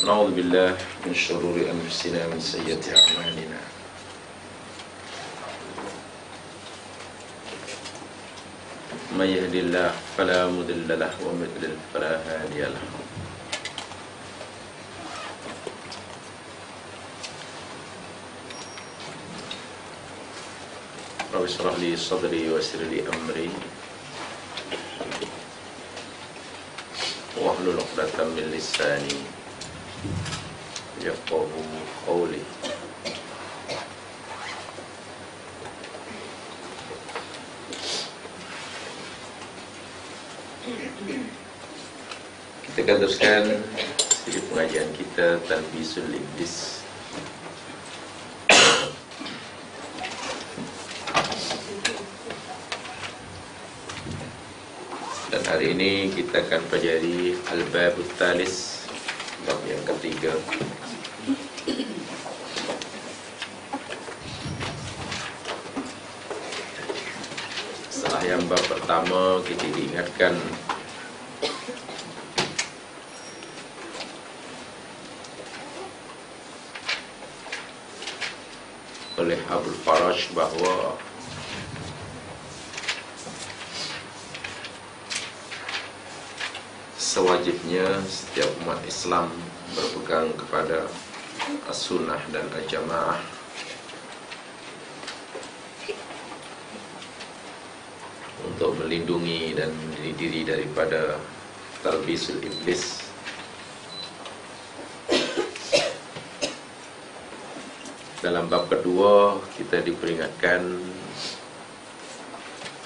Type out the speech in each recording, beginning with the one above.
نعوذ بالله من شرور أنفسنا ومن سيئات أعمالنا من يهد الله فلا مضل له ومن يضلل فلا هادي له رب اشرح لي صدري ويسر لي أمري واحلل عقدة من لساني يفقهوا قولي. Kita akan teruskan di pengajian kita Talbisul Iblis. Dan hari ini kita akan pelajari Al-Babut Talis, bab yang ketiga. Setelah yang bab pertama kita diingatkan oleh Abul Faraj bahwa sewajibnya setiap umat Islam berpegang kepada as-sunnah dan al-jamaah untuk melindungi dan melindungi diri daripada talbisul iblis. Dalam bab kedua kita diperingatkan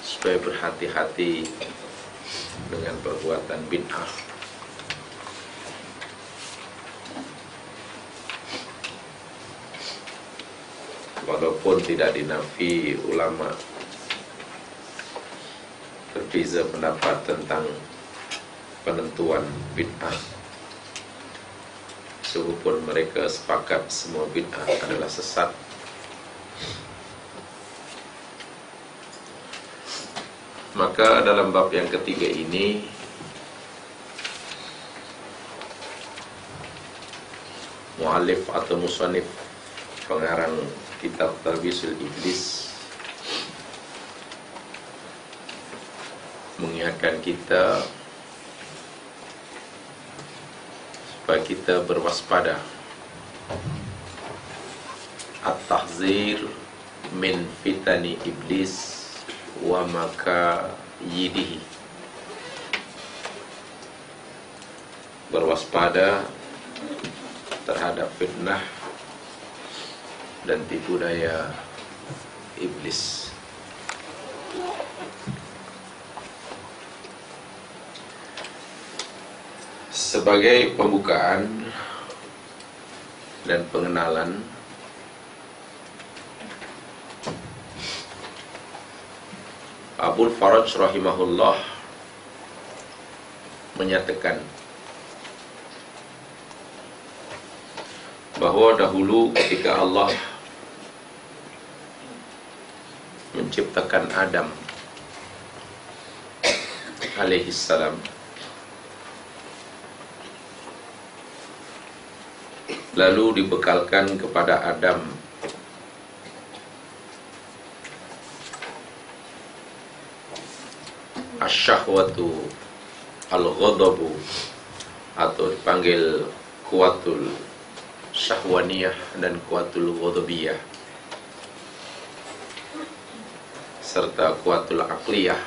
supaya berhati-hati dengan perbuatan bid'ah. Walaupun tidak dinafi, ulama berbeza pendapat tentang penentuan bid'ah. Sehubung mereka sepakat semua bid'ah adalah sesat. Maka dalam bab yang ketiga ini muallif atau musannif pengarang kitab Talbisul Iblis mengingatkan kita supaya kita berwaspada, at-tahzir min fitani iblis wa maka yidihi, berwaspada terhadap fitnah dan tipu daya iblis. Sebagai pembukaan dan pengenalan, Abul Faraj rahimahullah menyatakan bahwa dahulu ketika Allah menciptakan Adam alaihissalam, lalu dibekalkan kepada Adam asyahwatu al-ghadabu, atau dipanggil kuatul syahwaniyah dan kuatul ghadabiyah, serta kuatul aqliyah.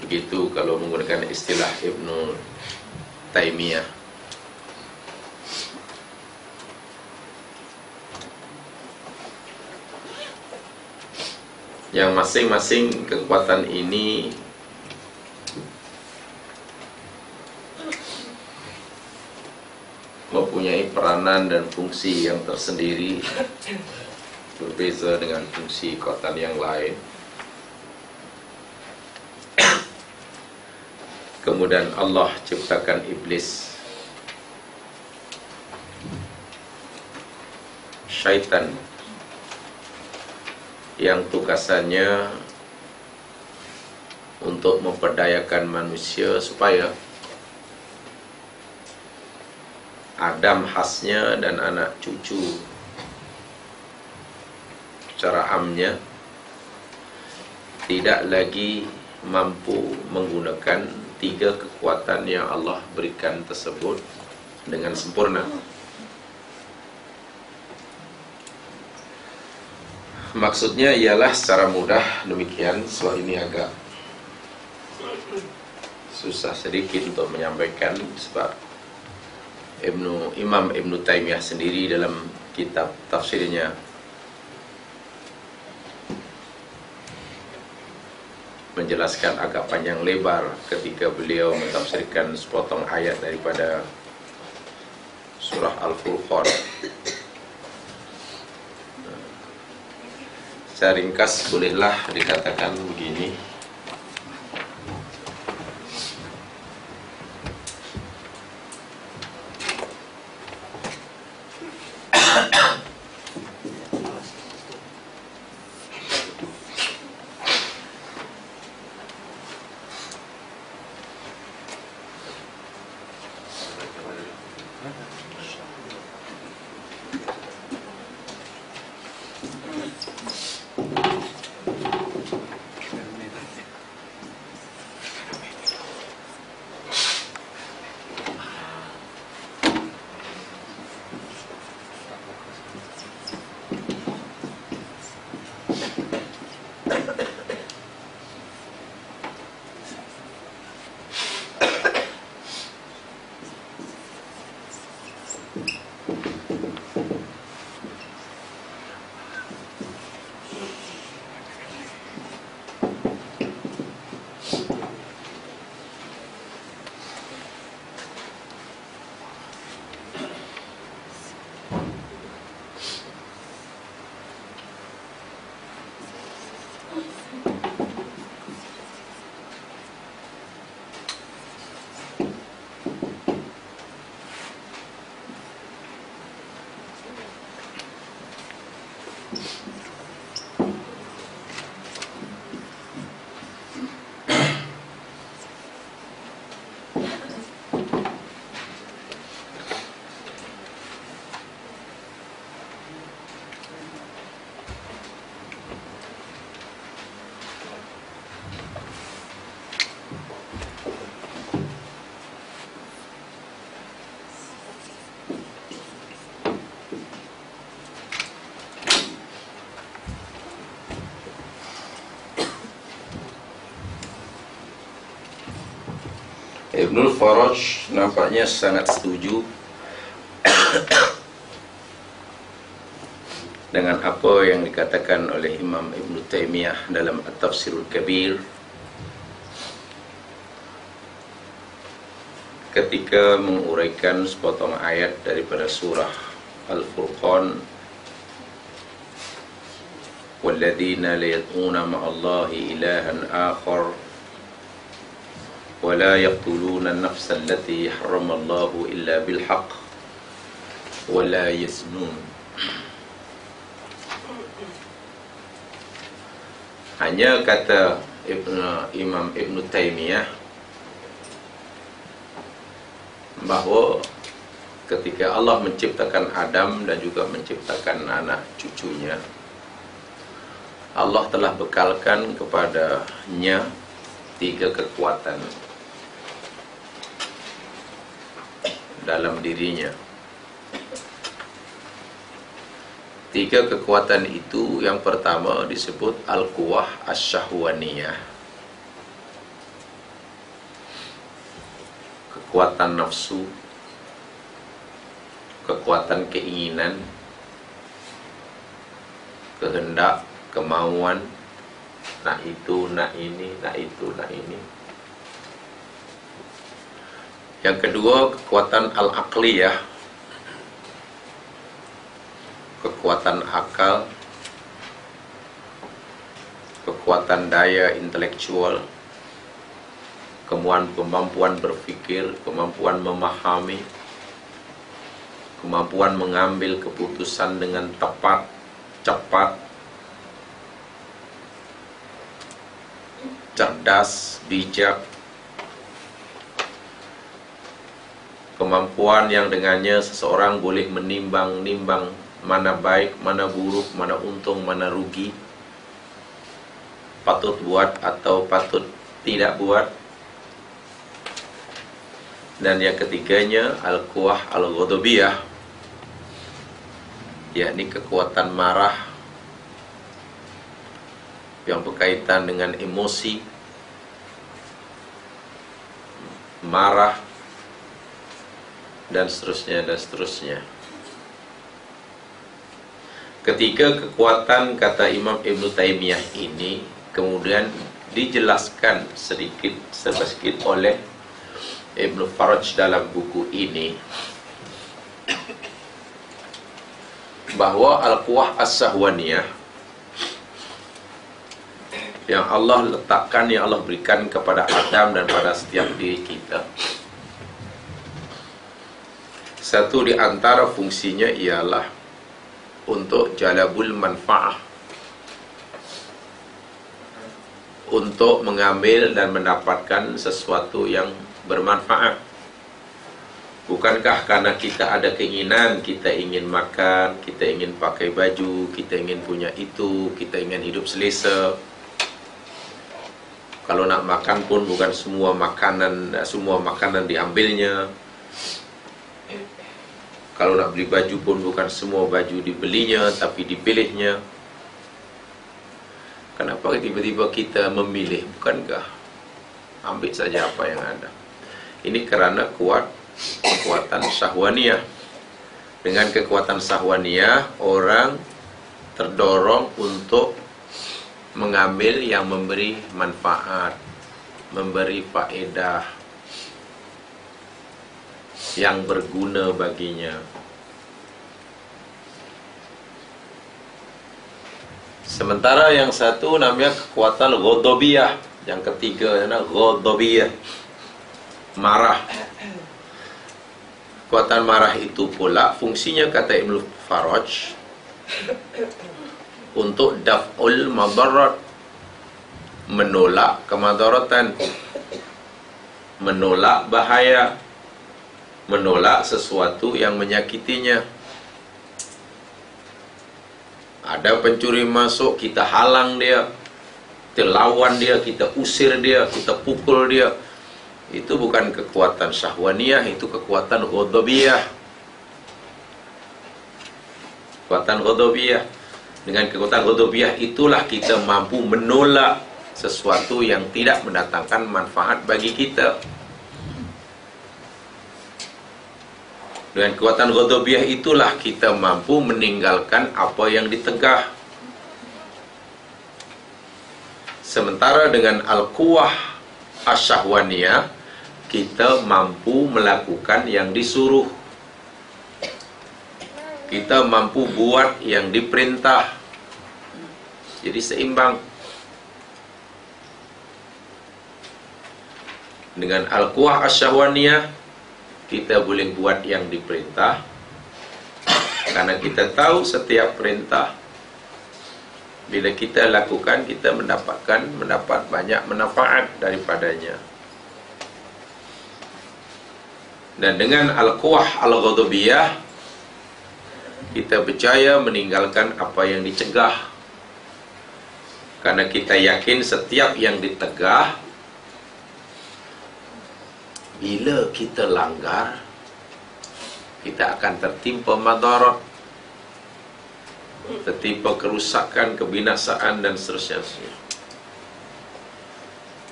Begitu kalau menggunakan istilah Ibnu Taimiyah. Yang masing-masing kekuatan ini mempunyai peranan dan fungsi yang tersendiri, berbeza dengan fungsi kekuatan yang lain. Kemudian Allah ciptakan iblis, syaitan, yang tugasannya untuk memperdayakan manusia supaya Adam khasnya dan anak cucu secara amnya tidak lagi mampu menggunakan 3 kekuatan yang Allah berikan tersebut dengan sempurna. Maksudnya ialah secara mudah demikian. Soal ini agak susah sedikit untuk menyampaikan, sebab Imam Ibnu Taimiyah sendiri dalam kitab tafsirnya menjelaskan agak panjang lebar ketika beliau mentafsirkan sepotong ayat daripada surah Al-Furqan. Secara ringkas bolehlah dikatakan begini. Ibnul Faraj nampaknya sangat setuju dengan apa yang dikatakan oleh Imam Ibnu Taimiyah dalam At-Tafsirul Kabir ketika menguraikan sepotong ayat daripada surah Al-Furqan, walladzina la yad'una ma'allahi ilahan akhar ولا يقتلون النفس التي حرم الله إلا بالحق ولا يزنون. Hanya kata Imam Ibnu Taimiyah bahawa ketika Allah menciptakan Adam dan juga menciptakan anak cucunya, Allah telah bekalkan kepadanya 3 kekuatan dalam dirinya. 3 kekuatan itu, yang pertama disebut Al-Quwah Asy-Syahwaniyah, kekuatan nafsu, kekuatan keinginan, kehendak, kemauan, nak itu, nak ini, nak itu, nak ini. Yang kedua, kekuatan al-aqliyah, kekuatan akal, kekuatan daya intelektual, kemampuan berpikir, kemampuan memahami, kemampuan mengambil keputusan dengan tepat, cepat, cerdas, bijak, kemampuan yang dengannya seseorang boleh menimbang-nimbang mana baik, mana buruk, mana untung, mana rugi, patut buat atau patut tidak buat. Dan yang ketiganya al-quwah al-ghadabiyah, yakni kekuatan marah yang berkaitan dengan emosi, marah, dan seterusnya dan seterusnya. Ketiga kekuatan, kata Imam Ibn Taymiyah ini, kemudian dijelaskan sedikit oleh Ibn Faraj dalam buku ini, bahwa al-quwah as-sahwaniyah yang Allah letakkan, yang Allah berikan kepada Adam dan pada setiap diri kita, satu di antara fungsinya ialah untuk jalabul manfa'ah, untuk mengambil dan mendapatkan sesuatu yang bermanfaat. Bukankah karena kita ada keinginan, kita ingin makan, kita ingin pakai baju, kita ingin punya itu, kita ingin hidup selesa. Kalau nak makan pun bukan semua makanan diambilnya. Kalau nak beli baju pun bukan semua baju dibelinya, tapi dipilihnya. Kenapa tiba-tiba kita memilih? Bukankah ambil saja apa yang ada? Ini kerana kekuatan syahwaniyah. Dengan kekuatan syahwaniyah, orang terdorong untuk mengambil yang memberi manfaat, memberi faedah, yang berguna baginya. Sementara yang satu namanya kekuatan ghadabiyah, yang ketiga adalah ghadabiyah, marah. Kekuatan marah itu pula fungsinya, kata Ibn Faraj, untuk daf'ul madarat, menolak kemadaratan, menolak bahaya, menolak sesuatu yang menyakitinya. Ada pencuri masuk, kita halang dia, kita lawan dia, kita usir dia, kita pukul dia. Itu bukan kekuatan syahwaniyah, itu kekuatan ghadabiyah. Kekuatan ghadabiyah. Dengan kekuatan ghadabiyah itulah kita mampu menolak sesuatu yang tidak mendatangkan manfaat bagi kita. Dengan kekuatan ghadabiyah itulah kita mampu meninggalkan apa yang ditegah. Sementara dengan al-quwah asyahwaniyah, kita mampu melakukan yang disuruh, kita mampu buat yang diperintah. Jadi seimbang. Dengan al-quwah asyahwaniyah, kita boleh buat yang diperintah, karena kita tahu setiap perintah bila kita lakukan, kita mendapat banyak manfaat daripadanya. Dan dengan al-quwah al-ghadabiyah, kita percaya meninggalkan apa yang dicegah, karena kita yakin setiap yang ditegah, bila kita langgar, kita akan tertimpa madarat, tertimpa kerusakan, kebinasaan, dan seterusnya.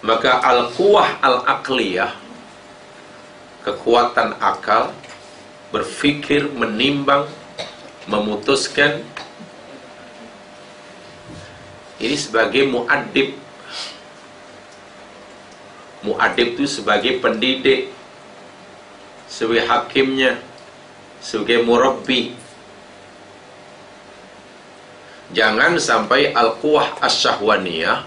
Maka al-quwah al-aqliyah, kekuatan akal, berfikir, menimbang, memutuskan, ini sebagai muaddib. Muaddib itu sebagai pendidik, sebagai hakimnya, sebagai murabbi. Jangan sampai al-quwah asyahwaniyah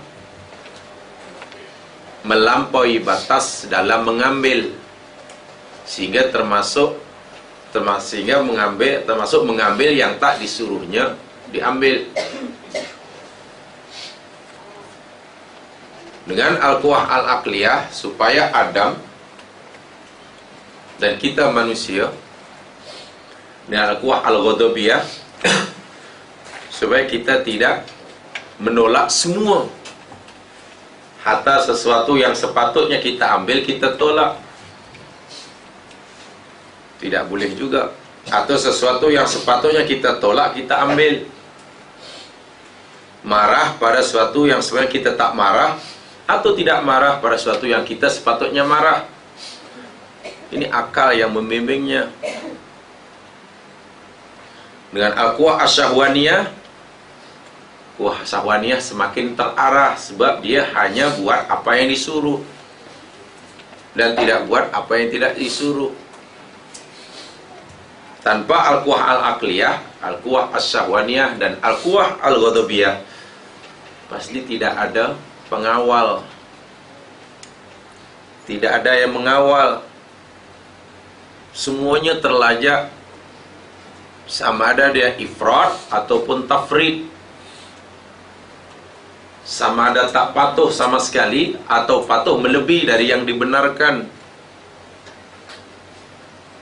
melampaui batas dalam mengambil, sehingga termasuk mengambil yang tak disuruhnya diambil. Dengan al-quwah al-aqliyah, supaya Adam Dan kita manusia, dengan al-quwah al-ghadabiyah, supaya kita tidak menolak semua. Hatta sesuatu yang sepatutnya kita ambil, kita tolak. Tidak boleh juga. Atau sesuatu yang sepatutnya kita tolak, kita ambil. Marah pada sesuatu yang sebenarnya kita tak marah, atau tidak marah pada sesuatu yang kita sepatutnya marah. Ini akal yang membimbingnya. Dengan al-quwah asyahwaniyah, quwah syahwaniyah semakin terarah, sebab dia hanya buat apa yang disuruh dan tidak buat apa yang tidak disuruh. Tanpa al-quwah al-aqliyah, al-quwah asyahwaniyah dan al-quwah al-ghadabiyah, pasti tidak ada pengawal. Tidak ada yang mengawal. Semuanya terlajak, sama ada dia ifrat ataupun tafrid, sama ada tak patuh sama sekali atau patuh melebihi dari yang dibenarkan,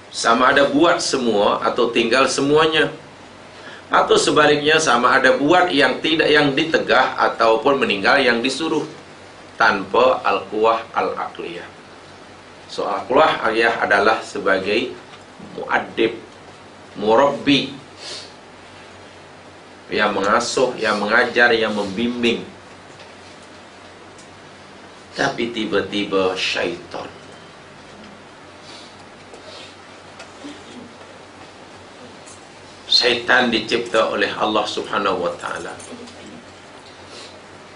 sama ada buat semua atau tinggal semuanya, atau sebaliknya sama ada buat yang tidak, yang ditegah, ataupun meninggal yang disuruh, tanpa al-quwah al-aqliyah. So al-quwah al-aqliyah adalah sebagai muaddib, murabbi, yang mengasuh, yang mengajar, yang membimbing. Tapi tiba-tiba syaitan dicipta oleh Allah Subhanahu wa taala.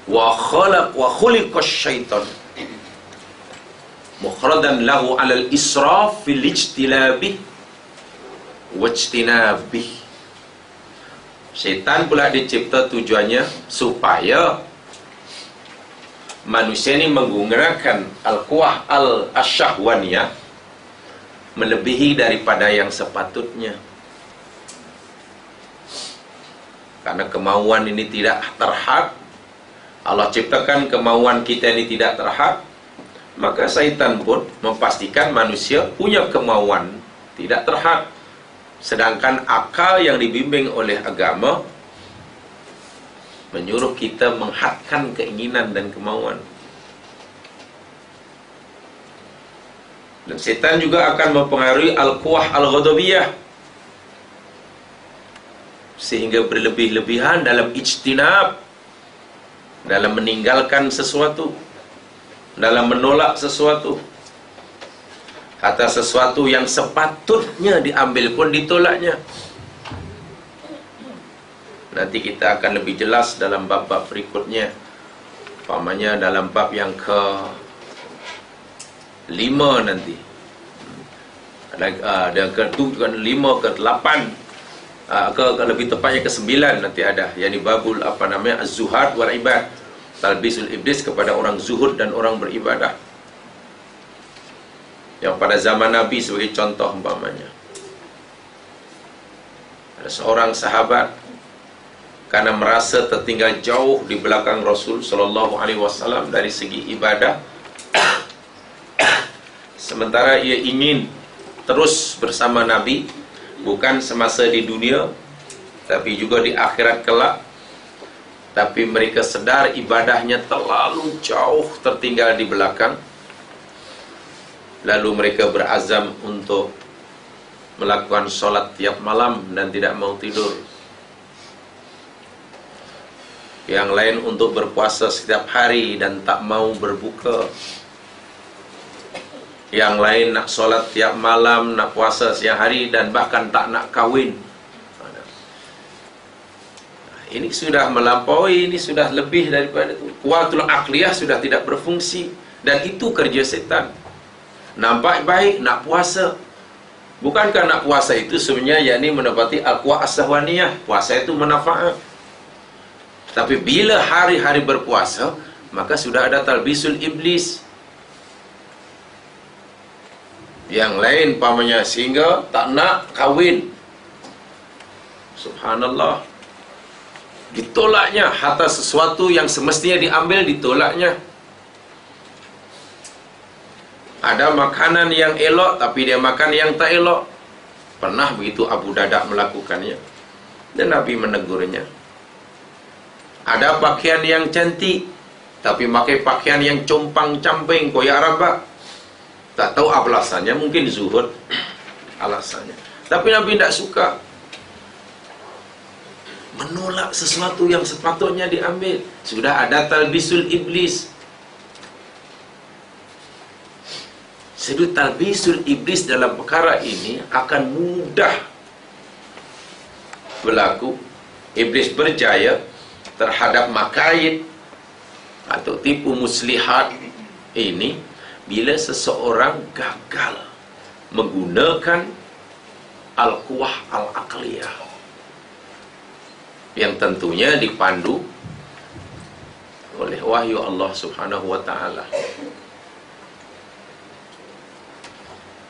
Wa khuliqa syaitan mukhradan lahu 'ala al-israf fil ijtilabi wa ijtinabi. Syaitan pula dicipta tujuannya supaya manusia ini menggunakan al-quwah al-asyahwaniyah melebihi daripada yang sepatutnya. Karena kemauan ini tidak terhad, Allah ciptakan kemauan kita ini tidak terhad, maka syaitan pun memastikan manusia punya kemauan tidak terhad. Sedangkan akal yang dibimbing oleh agama menyuruh kita menghadkan keinginan dan kemauan. Dan syaitan juga akan mempengaruhi al-quwah al-ghadabiyah, sehingga berlebih-lebihan dalam ijtinab, dalam meninggalkan sesuatu, dalam menolak sesuatu. Hatta sesuatu yang sepatutnya diambil pun ditolaknya. Nanti kita akan lebih jelas dalam bab-bab berikutnya. Umpamanya dalam bab yang ke-5 nanti. Ada ke-5, ke-8, lebih tepatnya ke-9 nanti ada. Yani babul az-zuhad wal ibad. Talbisul iblis kepada orang zuhud dan orang beribadah. Yang pada zaman Nabi sebagai contoh umpamanya. Ada seorang sahabat karena merasa tertinggal jauh di belakang Rasul sallallahu alaihi wasallam dari segi ibadah, sementara ia ingin terus bersama Nabi, bukan semasa di dunia tapi juga di akhirat kelak. Tapi mereka sedar ibadahnya terlalu jauh tertinggal di belakang. Lalu mereka berazam untuk melakukan solat tiap malam dan tidak mau tidur. Yang lain untuk berpuasa setiap hari dan tak mau berbuka. Yang lain nak solat tiap malam, nak puasa siang hari, dan bahkan tak nak kahwin. Ini sudah melampaui, ini sudah lebih daripada itu. Quwwatul aqliyah sudah tidak berfungsi. Dan itu kerja setan. Nampak baik nak puasa. Bukankah nak puasa itu sebenarnya yakni menepati al-quwah as-syahwaniyah? Puasa itu manfaat. Tapi bila hari-hari berpuasa, maka sudah ada talbisul iblis. Yang lain pamannya sehingga tak nak kahwin. Subhanallah. Ditolaknya. Hatta sesuatu yang semestinya diambil ditolaknya. Ada makanan yang elok tapi dia makan yang tak elok. Pernah begitu Abu Darda melakukannya, dan Nabi menegurnya. Ada pakaian yang cantik tapi pakai pakaian yang compang-camping, koyak rabak. Tak tahu apa alasannya, mungkin zuhud alasannya. Tapi Nabi tidak suka menolak sesuatu yang sepatutnya diambil. Sudah ada talbisul iblis. Jadi talbisul iblis dalam perkara ini akan mudah berlaku. Iblis berjaya terhadap makayid atau tipu muslihat ini bila seseorang gagal menggunakan al-quwah al-aqliyah, yang tentunya dipandu oleh wahyu Allah Subhanahu wa ta'ala.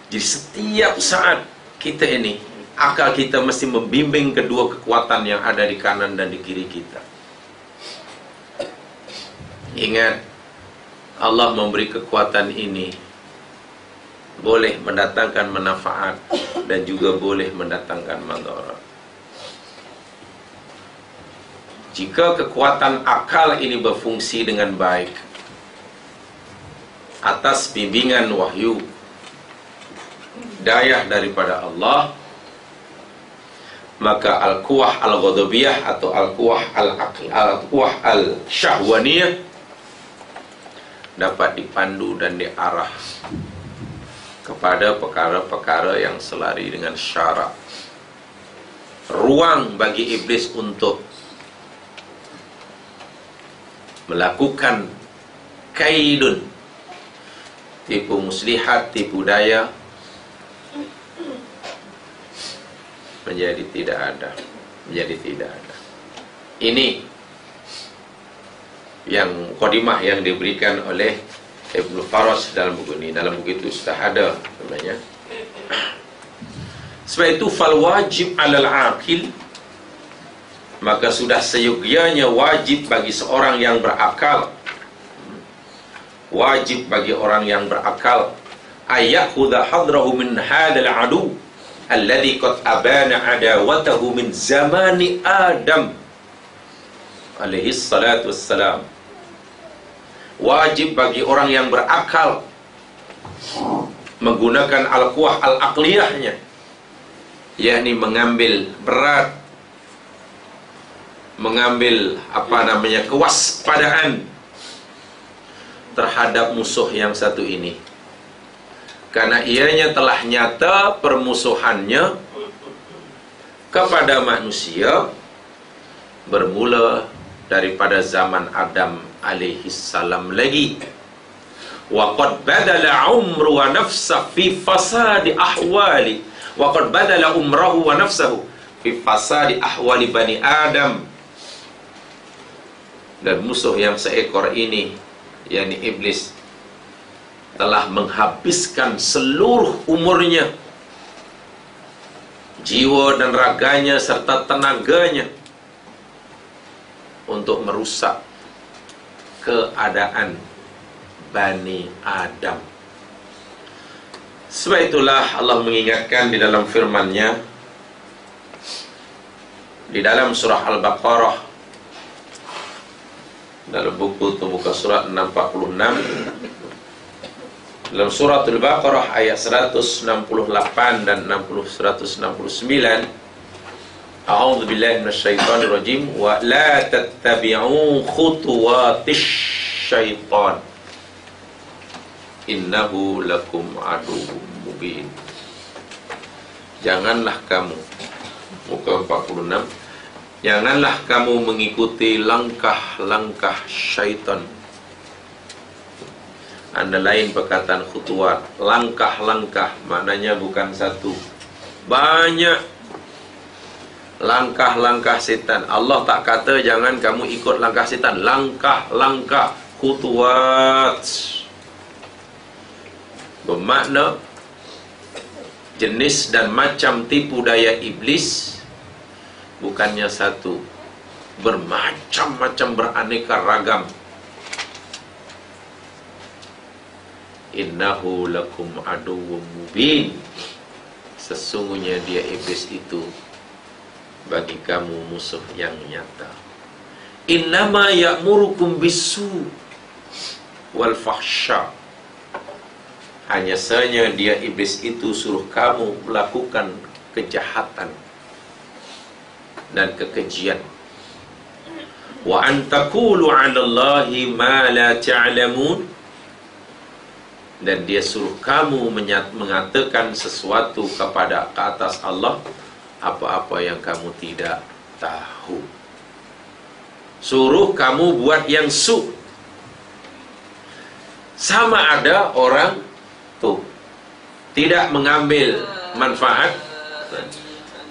Jadi setiap saat kita ini, akal kita mesti membimbing kedua kekuatan yang ada di kanan dan di kiri kita. Ingat, Allah memberi kekuatan ini boleh mendatangkan manfaat dan juga boleh mendatangkan madarat. Jika kekuatan akal ini berfungsi dengan baik atas bimbingan wahyu dayah daripada Allah, maka al-quwah al-ghadabiyah atau al-quwah al-syahwaniyah dapat dipandu dan diarah kepada perkara-perkara yang selari dengan syarak. Ruang bagi iblis untuk melakukan kaidun, tipu muslihat, tipu daya, menjadi tidak ada. Ini yang mukadimah yang diberikan oleh Ibnu Faras dalam buku ini. Dalam buku itu sudah ada namanya. Sebab itu fal wajib alal aqil, maka sudah seyogyanya wajib bagi seorang yang berakal, wajib bagi orang yang berakal, ayakhudha hadrahu min hadal adu alladhi qad abana adawatahu min zamani Adam alaihi salatu wassalam. Wajib bagi orang yang berakal menggunakan al-quwah al-aqliyahnya, yakni mengambil berat, mengambil kewaspadaan terhadap musuh yang satu ini, karena ianya telah nyata permusuhannya kepada manusia bermula daripada zaman Adam alaihi salam lagi. Wa qad badala umru wa nafsa fi fasadi ahwali, wa qad badala umrahu wa nafsahu fi fasadi ahwali bani Adam. Dan musuh yang seekor ini, yakni iblis, telah menghabiskan seluruh umurnya, jiwa dan raganya serta tenaganya untuk merusak keadaan Bani Adam. Sebab itulah Allah mengingatkan di dalam firman-Nya di dalam surah Al-Baqarah, dalam buku itu buka surat 646, dalam surat Al-Baqarah ayat 168 dan 169, A'udzu billahi minasyaitonir rajim, wa la tattabi'u khutuwatis syaitan innahu lakum aduwwum mubin. Janganlah kamu, muka 46, janganlah kamu mengikuti langkah-langkah syaitan. Anda lain perkataan khutuwat, langkah-langkah, maknanya bukan satu, banyak langkah-langkah setan. Allah tak kata jangan kamu ikut langkah setan, langkah-langkah, khutuwat, bermakna jenis dan macam tipu daya iblis bukannya satu, bermacam-macam, beraneka ragam. innahu lakum aduwwum mubin, sesungguhnya dia iblis itu bagi kamu musuh yang nyata. Innama ya'murukum bisu wal fahsya, hanya saja dia iblis itu suruh kamu melakukan kejahatan dan kekejian. Wa an taqulu 'ala Allahi ma la ta'lamun, dan dia suruh kamu mengatakan sesuatu kepada ke atas Allah apa-apa yang kamu tidak tahu. Suruh kamu buat yang su. Sama ada orang tuh tidak mengambil manfaat,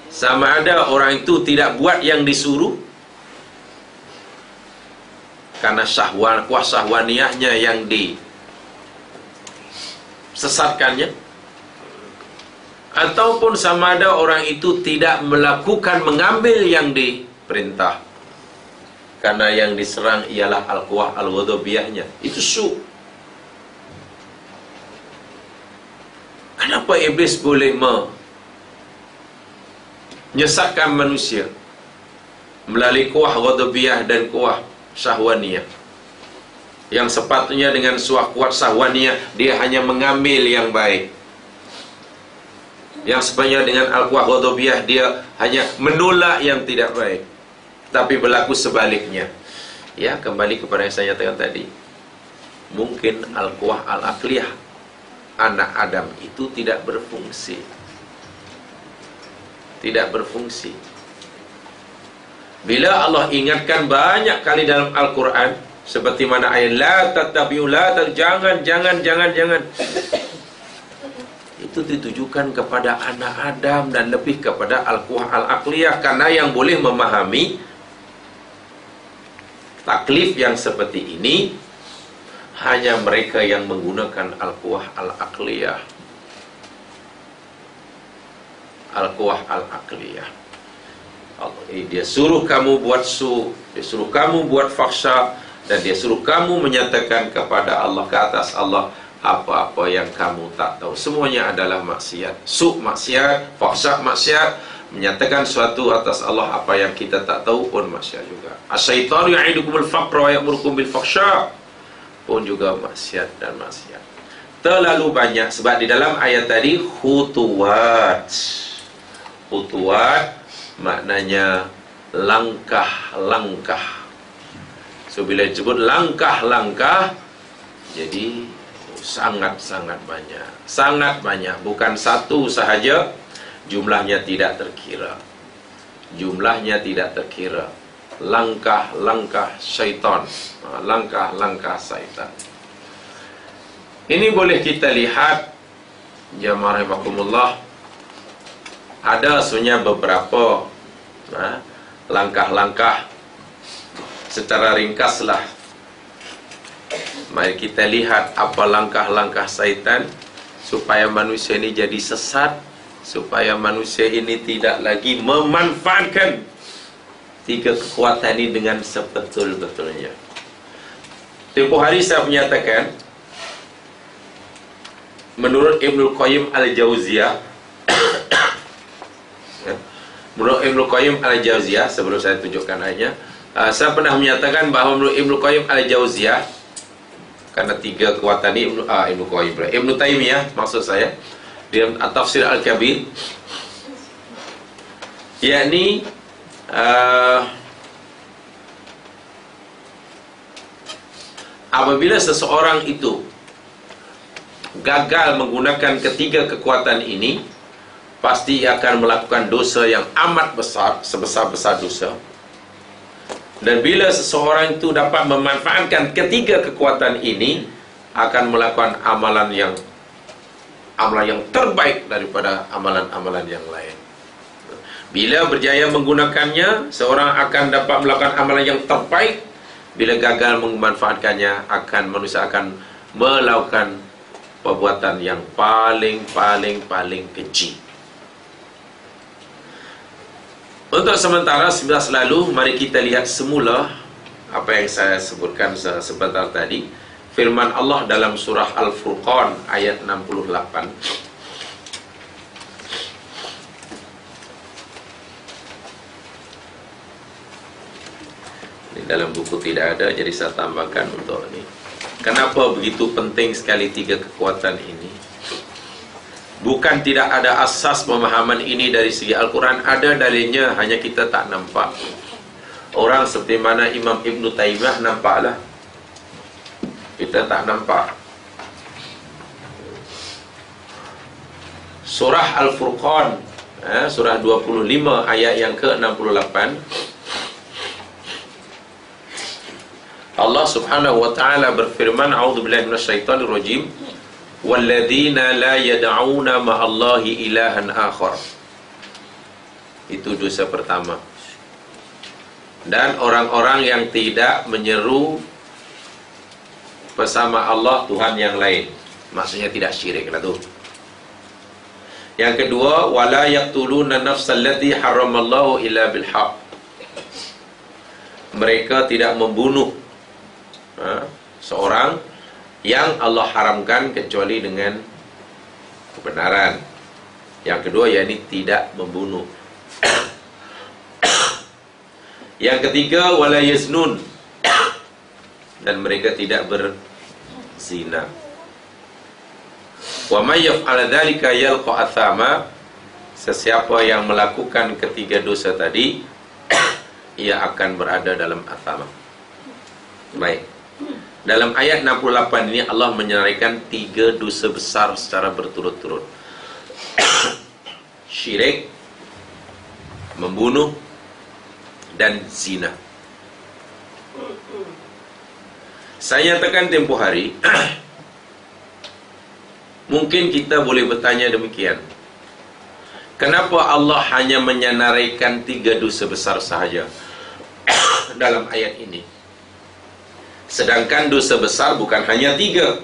sama ada orang itu tidak buat yang disuruh karena kuah syahwaniyahnya yang disesatkannya, ataupun sama ada orang itu tidak melakukan mengambil yang diperintah karena yang diserang ialah al-quwah al-ghadabiyahnya. Itu su. Kenapa iblis boleh menyesatkan manusia melalui kuah ghadabiyah dan kuah syahwaniyah, yang sepatutnya dengan kuah syahwaniyah dia hanya mengambil yang baik, yang sebenarnya dengan al-quwah ghadabiyah dia hanya menolak yang tidak baik, tapi berlaku sebaliknya. Ya, kembali kepada yang saya nyatakan tadi, mungkin al-quwah al-aqliyah anak Adam itu tidak berfungsi. Tidak berfungsi. Bila Allah ingatkan banyak kali dalam Al-Quran, seperti mana ayat la tatabi'u, jangan, itu ditujukan kepada anak Adam dan lebih kepada al-quwah al-aqliyah, karena yang boleh memahami taklif yang seperti ini hanya mereka yang menggunakan al-quwah al-aqliyah. Al-quwah al-aqliyah. Dia suruh kamu buat su, dia suruh kamu buat fahsya, dan dia suruh kamu menyatakan kepada Allah, ke atas Allah, apa-apa yang kamu tak tahu. Semuanya adalah maksiat. Su maksiat, fahsya maksiat, menyatakan sesuatu atas Allah apa yang kita tak tahu pun maksiat juga. Asy-syaitanu ya'idukumul faqra wa ya'murukum bil fahsya pun juga maksiat dan maksiat. Terlalu banyak, sebab di dalam ayat tadi khutuwat. Khutuwat maknanya langkah-langkah. So bila disebut langkah-langkah, jadi sangat-sangat banyak. Sangat banyak, bukan satu sahaja. Jumlahnya tidak terkira. Jumlahnya tidak terkira. Langkah-langkah syaitan. Langkah-langkah syaitan. Ini boleh kita lihat, jamaah rahimakumullah, ada sebenarnya beberapa langkah-langkah. Secara ringkaslah, mari kita lihat apa langkah-langkah syaitan supaya manusia ini jadi sesat, supaya manusia ini tidak lagi memanfaatkan tiga kekuatan ini dengan sebetul-betulnya. Tempoh hari saya menyatakan, menurut Ibnul Qayyim al-Jauziyah, menurut Ibnul Qayyim al-Jauziyah, sebelum saya tunjukkan ayatnya, saya pernah menyatakan bahawa menurut Ibnul Qayyim al-Jauziyah, karena tiga kekuatan ini Ibnu Qayyim, Ibnu Taimiyah maksud saya, di Tafsir Al-Kabir, yakni apabila seseorang itu gagal menggunakan ketiga kekuatan ini, pasti akan melakukan dosa yang amat besar, sebesar-besar dosa. Dan bila seseorang itu dapat memanfaatkan ketiga kekuatan ini, akan melakukan amalan yang terbaik daripada amalan-amalan yang lain. Bila berjaya menggunakannya, seorang akan dapat melakukan amalan yang terbaik. Bila gagal memanfaatkannya, manusia akan melakukan perbuatan yang paling keji. Untuk sementara selalu, mari kita lihat semula apa yang saya sebutkan sebentar tadi, firman Allah dalam surah Al-Furqan ayat 68. Ini dalam buku tidak ada, jadi saya tambahkan untuk ini. Kenapa begitu penting sekali tiga kekuatan ini? Bukan tidak ada asas pemahaman ini dari segi Al-Quran, ada dalilnya, hanya kita tak nampak. Orang seperti mana Imam Ibn Taymiyah nampaklah, kita tak nampak. Surah Al-Furqan, surah 25 ayat yang ke-68, Allah Subhanahu wa taala berfirman, a'udzubillahi minasyaitonir rajim, walladzina la yad'una ma'allahi ilahan akhar. Itu dosa pertama. Dan orang-orang yang tidak menyeru bersama Allah Tuhan yang lain, maksudnya tidak syirik lah tu. Yang kedua, wala yaqtuluna nafsal lati haramallahu illa bil haqq. Mereka tidak membunuh seorang yang Allah haramkan kecuali dengan kebenaran. Yang kedua, yakni tidak membunuh. Yang ketiga, wala yaznun, dan mereka tidak berzina. Wa may yaf'al dzalika yalqa athama. Sesiapa yang melakukan ketiga dosa tadi, ia akan berada dalam athama. Baik. Dalam ayat 68 ini Allah menyenaraikan tiga dosa besar secara berturut-turut. Syirik, membunuh, dan zina. Saya nyatakan tempoh hari, mungkin kita boleh bertanya demikian, kenapa Allah hanya menyenaraikan tiga dosa besar sahaja dalam ayat ini, sedangkan dosa besar bukan hanya tiga.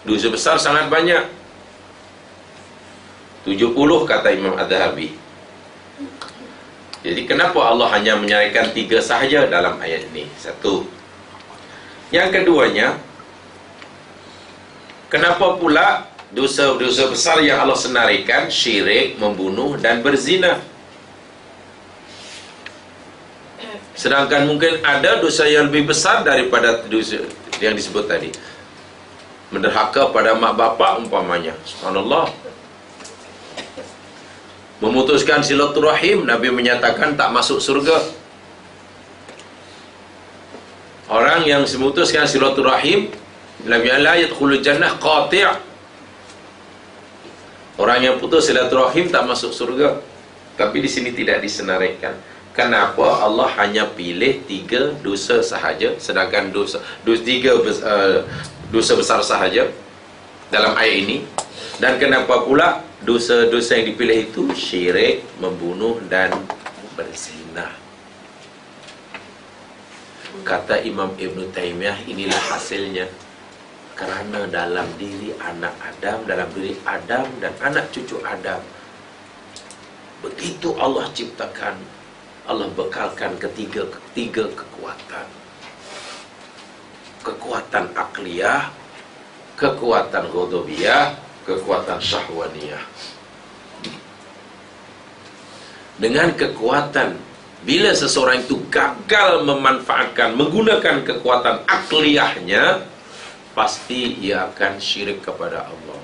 Dosa besar sangat banyak, 70 kata Imam Az-Zahabi. Jadi kenapa Allah hanya menyenaraikan tiga sahaja dalam ayat ini? Satu. Yang keduanya, kenapa pula dosa-dosa besar yang Allah senaraikan, syirik, membunuh, dan berzina? Sedangkan mungkin ada dosa yang lebih besar daripada dosa yang disebut tadi. Menderhaka pada mak bapak umpamanya, subhanallah. Memutuskan silaturahim, Nabi menyatakan tak masuk surga. Orang yang memutuskan silaturahim, Nabi la yadkhulul jannah qati'. Orang yang putus silaturahim tak masuk surga. Tapi di sini tidak disenaraikan. Kenapa Allah hanya pilih tiga dosa sahaja, sedangkan tiga dosa besar sahaja dalam ayat ini? Dan kenapa pula dosa-dosa yang dipilih itu syirik, membunuh, dan berzina? Kata Imam Ibn Taymiyah, inilah hasilnya. Kerana dalam diri anak Adam, dalam diri Adam dan anak cucu Adam, begitu Allah ciptakan, Allah bekalkan ketiga kekuatan. Kekuatan akliyah, kekuatan ghadabiyah, kekuatan syahwaniyah. Dengan kekuatan, bila seseorang itu gagal memanfaatkan, menggunakan kekuatan akliyahnya, pasti ia akan syirik kepada Allah.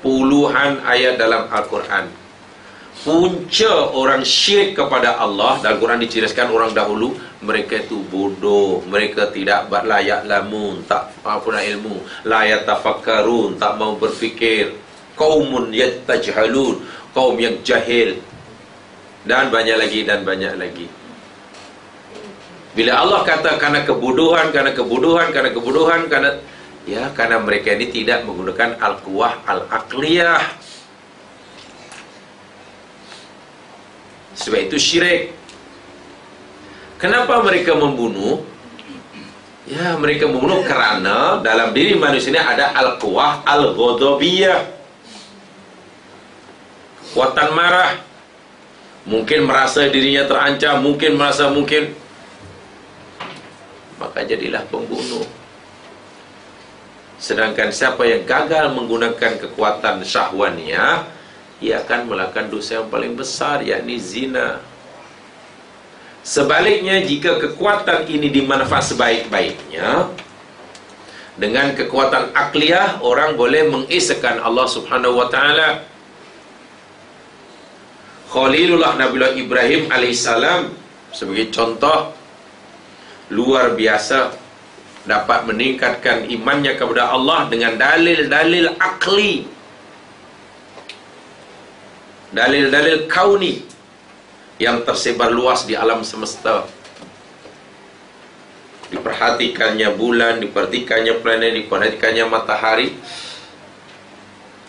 Puluhan ayat dalam Al-Quran. Punca orang syirik kepada Allah dalam Quran diceritakan orang dahulu, mereka itu bodoh, mereka tidak layak lamun, tak punya ilmu, layak tafakkarun, tak mau berfikir, qaumun yatajhalun, kaum yang jahil, dan banyak lagi dan banyak lagi. Bila Allah kata karena kebodohan, karena mereka ini tidak menggunakan al-quwah al-aqliyah. Sebab itu syirik. Kenapa mereka membunuh? Ya, mereka membunuh kerana dalam diri manusia ini ada al-quwah al-ghadabiyah, kekuatan marah. Mungkin merasa dirinya terancam, mungkin merasa maka jadilah pembunuh. Sedangkan siapa yang gagal menggunakan kekuatan syahwaniyah, ia akan melakukan dosa yang paling besar, yakni zina. Sebaliknya, jika kekuatan ini dimanfaatkan sebaik-baiknya, dengan kekuatan akliyah, orang boleh mengesakan Allah Subhanahu wa ta'ala. Khalilullah Nabiullah Ibrahim alaihissalam sebagai contoh luar biasa, dapat meningkatkan imannya kepada Allah dengan dalil-dalil akli, dalil-dalil kauni yang tersebar luas di alam semesta. Diperhatikannya bulan, diperhatikannya planet, diperhatikannya matahari.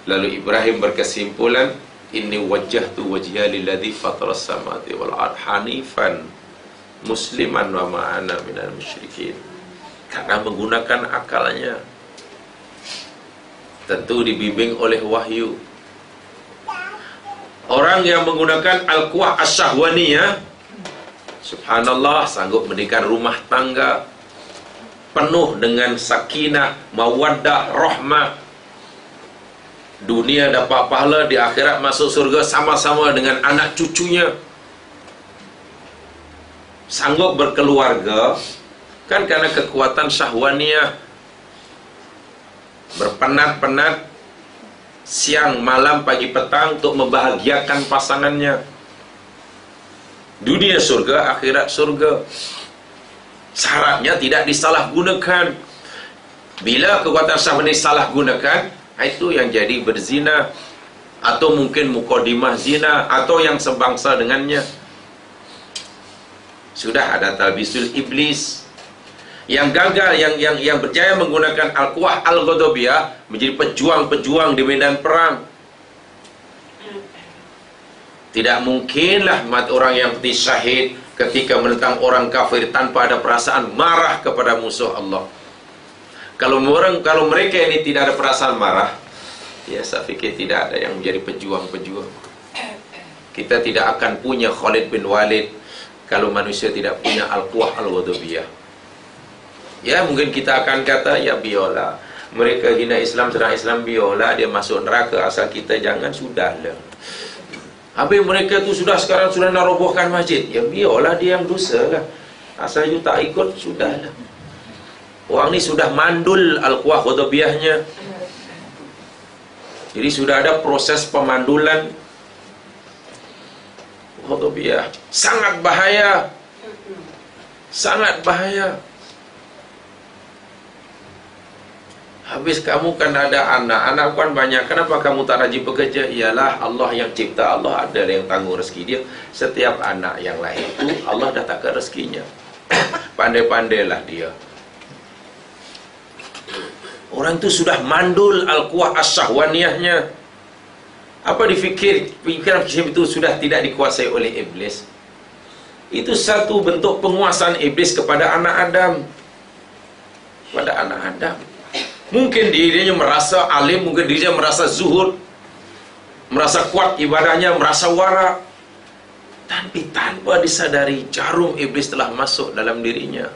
Lalu Ibrahim berkesimpulan, inni wajjahtu wajhiya lilladzi fataras samawati wal ardh hanifan musliman wa ma ana minal musyrikin. Karena menggunakan akalnya, tentu dibimbing oleh wahyu. Orang yang menggunakan al-quwah asyahwaniyah, subhanallah, sanggup mendirikan rumah tangga penuh dengan sakinah, mawaddah, rahmah. Dunia dapat pahala, di akhirat masuk surga sama-sama dengan anak cucunya. Sanggup berkeluarga, kan karena kekuatan syahwaniyah. Berpenat-penat siang, malam, pagi, petang untuk membahagiakan pasangannya. Dunia surga, akhirat surga. Syaratnya tidak disalahgunakan. Bila kekuatan syahwaniyah disalahgunakan, itu yang jadi berzina, atau mungkin muqaddimah zina, atau yang sebangsa dengannya. Sudah ada talbisul iblis. Yang gagal, yang berjaya menggunakan al-quwah al-ghadabiyah, menjadi pejuang-pejuang di medan perang. Tidak mungkinlah orang yang mati syahid ketika menentang orang kafir tanpa ada perasaan marah kepada musuh Allah. Kalau mereka ini tidak ada perasaan marah, ya saya fikir tidak ada yang menjadi pejuang-pejuang. Kita tidak akan punya Khalid bin Walid kalau manusia tidak punya al-quwah al-ghadabiyah. Ya, mungkin kita akan kata, ya biola, mereka hina Islam, sedang Islam biola, dia masuk neraka, asal kita jangan, sudahlah. Habis mereka tu sekarang sudah nak robohkan masjid, ya biola, dia yang dosa lah, asal you tak ikut, sudahlah. Orang ni sudah mandul al-quwah ghadabiyahnya. Jadi sudah ada proses pemandulan ghadabiyah. Sangat bahaya. Sangat bahaya. Habis kamu kan ada anak kan banyak, kenapa kamu tak rajin bekerja? Ialah Allah yang cipta, Allah ada yang tanggung rezeki dia. Setiap anak yang lahir itu Allah dah takkan rezekinya. Pandai-pandailah dia. Orang itu sudah mandul al-quwah asyahwaniyahnya. Apa pikiran itu sudah tidak dikuasai oleh iblis. Itu satu bentuk penguasaan iblis kepada anak Adam. Pada anak Adam. Mungkin dirinya merasa alim, mungkin dirinya merasa zuhud, merasa kuat ibadahnya, merasa wara. Tapi tanpa disadari, jarum iblis telah masuk dalam dirinya.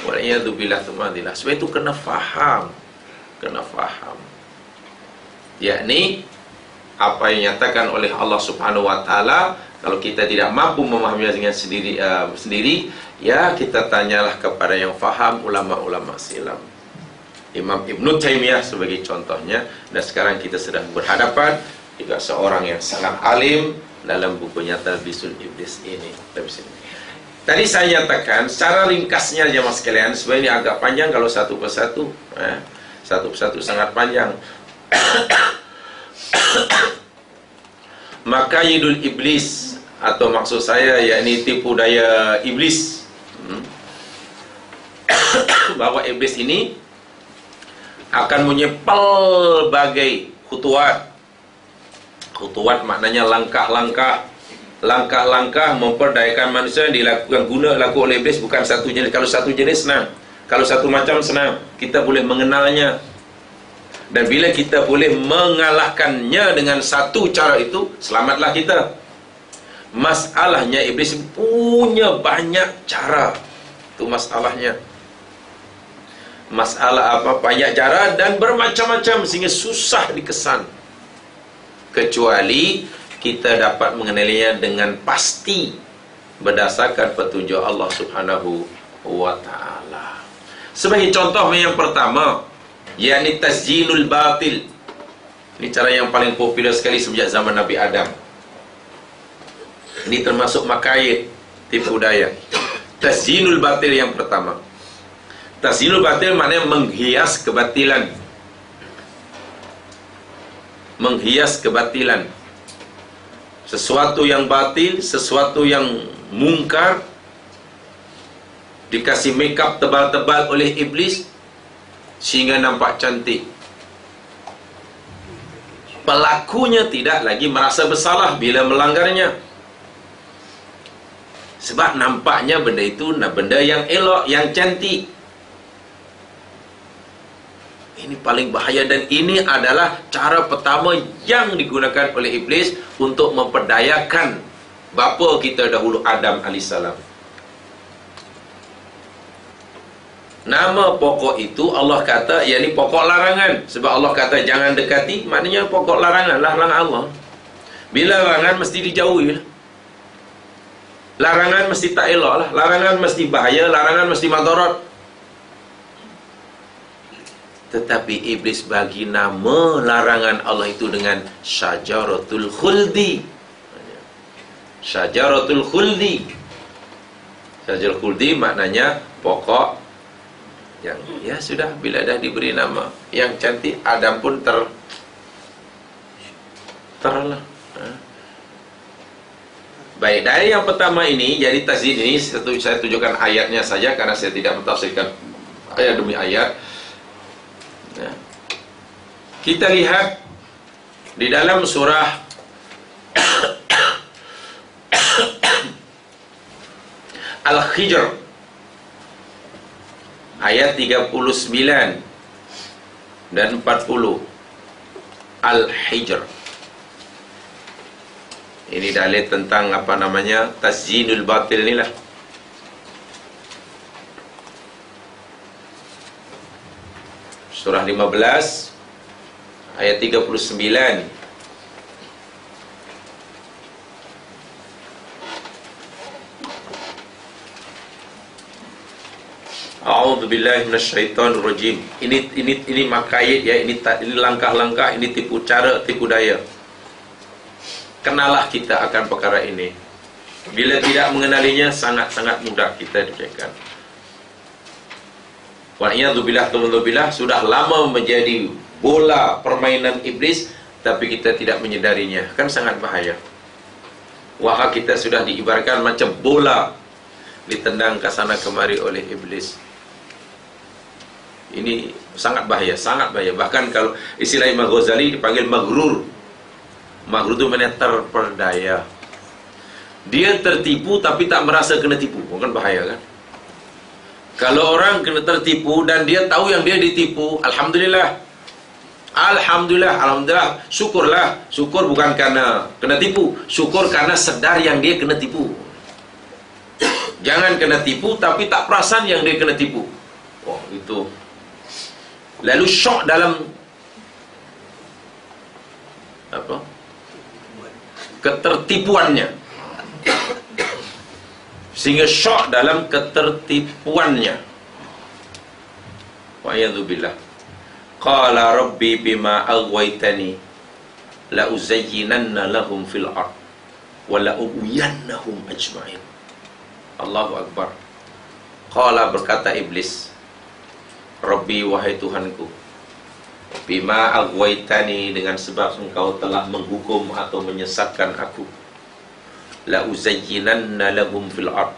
Waliyadzubillah tumadillah. Sebab itu kena faham. Kena faham. Yakni, apa yang nyatakan oleh Allah Subhanahu wa ta'ala, kalau kita tidak mampu memahaminya dengan sendiri, ya kita tanyalah kepada yang faham, ulama-ulama silam. Imam Ibn Taymiyah sebagai contohnya. Dan sekarang kita sedang berhadapan juga seorang yang sangat alim dalam bukunya Talbisul Iblis ini. Tadi saya nyatakan secara ringkasnya jemaah sekalian, sebenarnya ini agak panjang kalau satu persatu. Satu persatu sangat panjang. Makaidul iblis, atau maksud saya yakni tipu daya iblis. Bahwa iblis ini akan menyepal bagai khutuwat. Khutuwat maknanya langkah-langkah. Langkah-langkah memperdayakan manusia yang dilakukan oleh iblis bukan satu jenis. Kalau satu jenis senang, kalau satu macam senang, kita boleh mengenalnya. Dan bila kita boleh mengalahkannya dengan satu cara itu, selamatlah kita. Masalahnya iblis punya banyak cara. Itu masalahnya. Masalah apa? Banyak cara dan bermacam-macam sehingga susah dikesan. Kecuali kita dapat mengenalinya dengan pasti berdasarkan petunjuk Allah Subhanahu wa ta'ala. Sebagai contoh yang pertama, yakni tasjilul batil. Ini cara yang paling popular sekali sejak zaman Nabi Adam. Ini termasuk makayid, tipu daya. Tasjilul batil yang pertama. Tasjilul batil maknanya menghias kebatilan. Menghias kebatilan. Sesuatu yang batil, sesuatu yang mungkar, dikasih makeup tebal-tebal oleh iblis sehingga nampak cantik. Pelakunya tidak lagi merasa bersalah bila melanggarnya, sebab nampaknya benda itu benda yang elok, yang cantik. Ini paling bahaya dan ini adalah cara pertama yang digunakan oleh iblis untuk memperdayakan bapa kita dahulu, Adam alaihissalam. Nama pokok itu Allah kata, yakni pokok larangan. Sebab Allah kata jangan dekati, maknanya pokok larangan lah, larangan Allah. Bila larangan mesti dijauhi lah. Larangan mesti tak elok lah. Larangan mesti bahaya, larangan mesti madarat. Tetapi iblis bagi nama larangan Allah itu dengan syajaratul khuldi. Syajaratul khuldi. Syajaratul khuldi maknanya pokok yang ya sudah, bila dah diberi nama yang cantik, Adam pun terlah. Baik, dari yang pertama ini, jadi tasjid ini saya tunjukkan ayatnya saja karena saya tidak mentafsirkan ayat demi ayat. Ya. Kita lihat di dalam surah Al-Hijr ayat 39 dan 40. Al-Hijr ini dalil tentang apa namanya tasjinul batil inilah. Surah 15 ayat 39. A'udzubillahi minasyaitonir rajim. Ini makayid ya, ini langkah-langkah, ini tipu cara, tipu daya. Kenalah kita akan perkara ini. Bila tidak mengenalinya, sangat-sangat mudah kita diberikan. Wa'iyadzubillah, sudah lama menjadi bola permainan iblis, tapi kita tidak menyadarinya. Kan sangat bahaya. Wahai kita sudah diibaratkan macam bola ditendang ke sana kemari oleh iblis. Ini sangat bahaya, sangat bahaya. Bahkan kalau istilah Imam Ghazali dipanggil maghrur. Maghrur itu maknanya terperdaya. Dia tertipu tapi tak merasa kena tipu. Bukan bahaya kan? Kalau orang kena tertipu dan dia tahu yang dia ditipu, alhamdulillah. Alhamdulillah, syukurlah. Syukur bukan karena kena tipu, syukur karena sedar yang dia kena tipu. Jangan kena tipu tapi tak perasan yang dia kena tipu. Oh, itu. Lalu syok dalam apa? Ketertipuannya. Sehingga syok dalam ketertipuannya. Wa'iyadzubillah. Qala rabbi bima aghwaytani la uzayyinanna lahum fil ard wa la ughwiyannahum ajma'in. Allahu Akbar. Qala, berkata iblis, Rabbi, wahai Tuhanku, bima aghwaytani, dengan sebab engkau telah menghukum atau menyesatkan aku, la uzayyinanna lahum fil ard,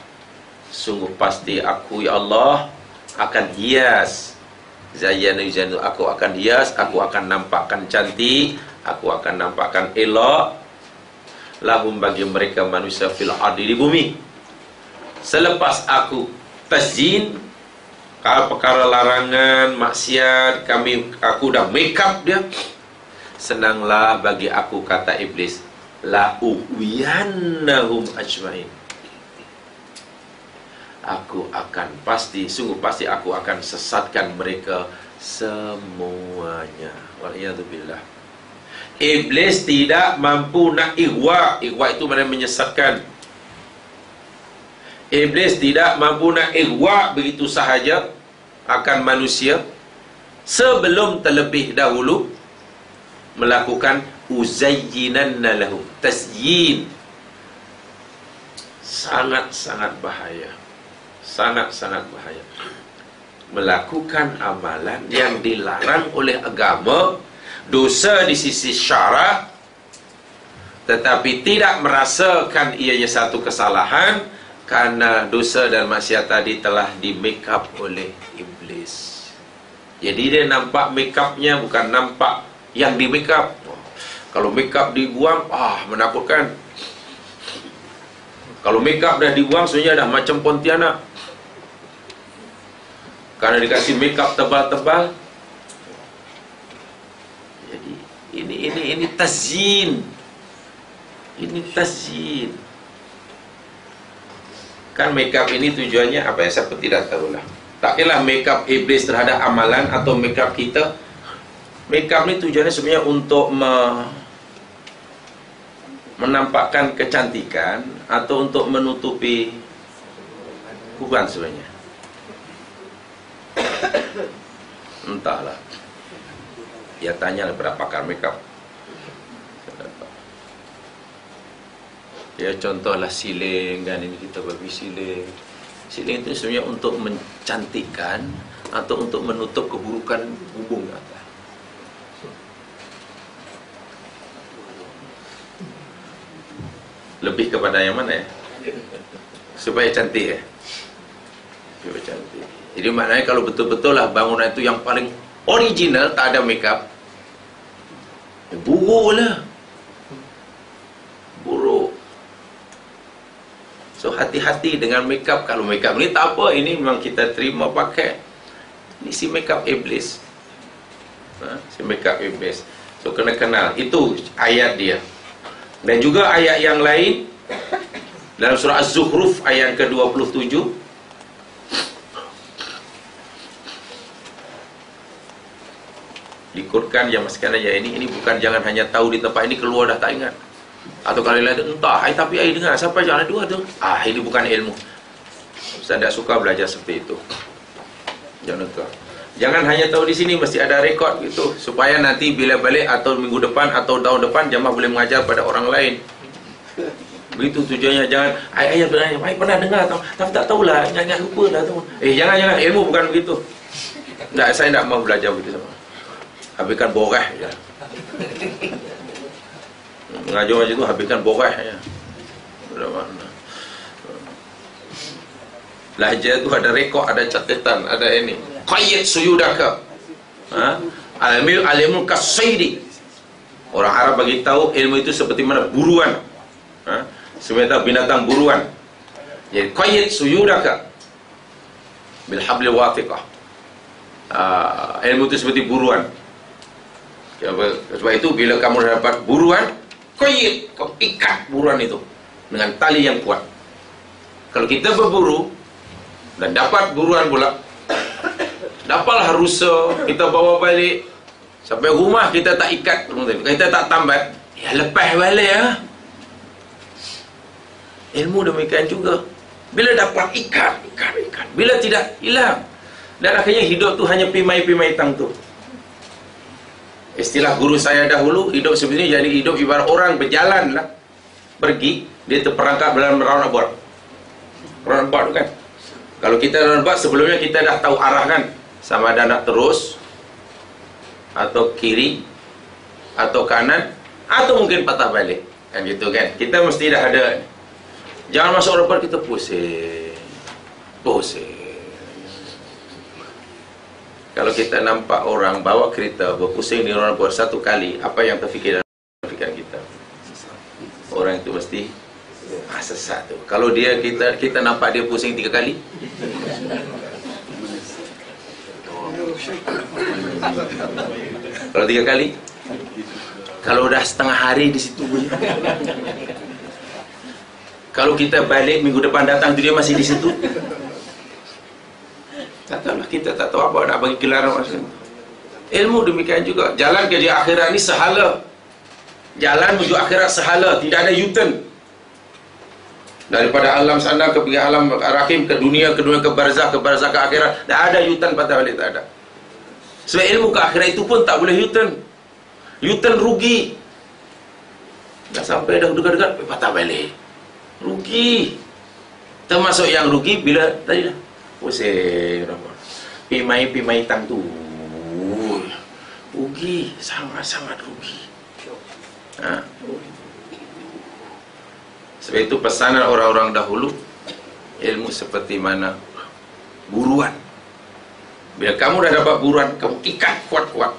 sungguh pasti aku ya Allah akan hias. Zayyana yuzanu, aku akan hias, aku akan nampakkan cantik, aku akan nampakkan elok, lahum, bagi mereka manusia, fil ardi, di bumi. Selepas aku tasjin, kalau perkara larangan, maksiat, aku dah make up dia, senanglah bagi aku, kata iblis, la uwiyannahum ajmain, aku akan sungguh pasti aku akan sesatkan mereka semuanya. Waliyadzubillah. Iblis tidak mampu nak ihwa. Ihwa itu maknanya menyesatkan. Iblis tidak mampu nak ihwa begitu sahaja akan manusia sebelum terlebih dahulu melakukan uzayyinanna lahum, tasyin. Sangat-sangat bahaya. Sangat-sangat bahaya. Melakukan amalan yang dilarang oleh agama, dosa di sisi syarak, tetapi tidak merasakan ianya satu kesalahan karena dosa dan maksiat tadi telah di make up oleh iblis. Jadi dia nampak make upnya bukan nampak yang di make up. Kalau make up dibuang, menakutkan. Kalau make up dah dibuang, sebenarnya dah macam Pontianak. Karena dikasih make up tebal-tebal. Jadi ini tazyin. Ini tazyin. Kan make up ini tujuannya apa ya? Siapa tidak tahulah. Tak kira make up iblis terhadap amalan atau make up kita. Make up ni tujuannya sebenarnya untuk menampakkan kecantikan atau untuk menutupi kekurangan sebenarnya. Entahlah. Ya tanya kepada pakar make up. Ya contohlah siling kan, ini kita bagi siling. Siling itu sebenarnya untuk mencantikkan atau untuk menutup keburukan bumbung atas. Lebih kepada yang mana ya? Supaya cantik ya? Supaya cantik. Jadi maknanya kalau betul-betul lah bangunan itu yang paling original, tak ada make up, buruk lah. Buruk. So hati-hati dengan make up. Kalau make up ni tak apa, ini memang kita terima pakai. Ini si make up iblis. Si make up iblis. So kena kenal. Itu ayat dia. Dan juga ayat yang lain dalam surah Az-Zukhruf ayat ke-27, dikurkan yang masukkan aja ini bukan jangan hanya tahu di tempat ini, keluar dah tak ingat. Atau kalau lain entah, tapi ai dengar siapa jangan dua tu. Ini bukan ilmu. Saya tidak suka belajar seperti itu. Jangan hanya tahu di sini, mesti ada rekod gitu, supaya nanti bila balik atau minggu depan atau tahun depan jamaah boleh mengajar pada orang lain. Begitu tujuannya. Jangan ayah pernah dengar tapi tak tahulah, ingat lupa lah tu. Jangan ilmu bukan begitu. Tak, saya tak mau belajar begitu sama. Habiskan boreh je. Mengajar macam tu habiskan boreh je. Sudah mana? Lahjah tu ada rekod, ada catatan, ada ini. Qayyid suyudaka. Al-ilmu kasaydi. Orang Arab bagi tahu ilmu itu seperti mana buruan. Seperti binatang buruan. Jadi qayyid suyudaka bil habli wathiqah. Ilmu itu seperti buruan. Sebab itu bila kamu dapat buruan, qayyid, kau ikat buruan itu dengan tali yang kuat. Kalau kita berburu dan dapat buruan pula, dapatlah rusa, kita bawa balik sampai rumah, kita tak ikat, kita tak tambat, lepas balik ya. Ilmu demikian juga. Bila dapat ikat. Bila tidak, hilang. Dan akhirnya hidup tu hanya pimai-pimai tang tu. Istilah guru saya dahulu, hidup seperti ini jadi hidup ibarat orang berjalan lah, pergi, dia terperangkap dalam roundabout. Roundabout kan. Kalau kita roundabout, sebelumnya kita dah tahu arah kan, sama ada nak terus atau kiri atau kanan atau mungkin patah balik kan, gitu kan. Kita mesti dah ada. Jangan masuk roundabout kita pusing. Kalau kita nampak orang bawa kereta berpusing di roundabout satu kali, apa yang terfikir dalam fikiran kita? Orang itu mesti sesat tu. Kalau kita nampak dia pusing 3 kali, kalau 3 kali, kalau dah setengah hari di situ, kalau kita balik minggu depan datang tu dia masih di situ, apa nak bagi gelar macam tu. Ilmu demikian juga. Jalan ke akhirat ni sehala. Jalan menuju akhirat sehala, tidak ada U-turn. Daripada alam sana ke alam rahim, ke dunia ke barzakh ke akhirat, tak ada U-turn patah balik, tak ada. Sebab ilmu ke akhirat itu pun tak boleh U-turn. U-turn rugi. Dah sampai dah dekat-dekat, patah balik, rugi. Termasuk yang rugi bila tadi dah pusing pimai tang tu, rugi, sangat-sangat rugi. Sebab itu pesanan orang-orang dahulu, ilmu seperti mana buruan. Bila kamu dah dapat buruan, kamu ikat kuat-kuat,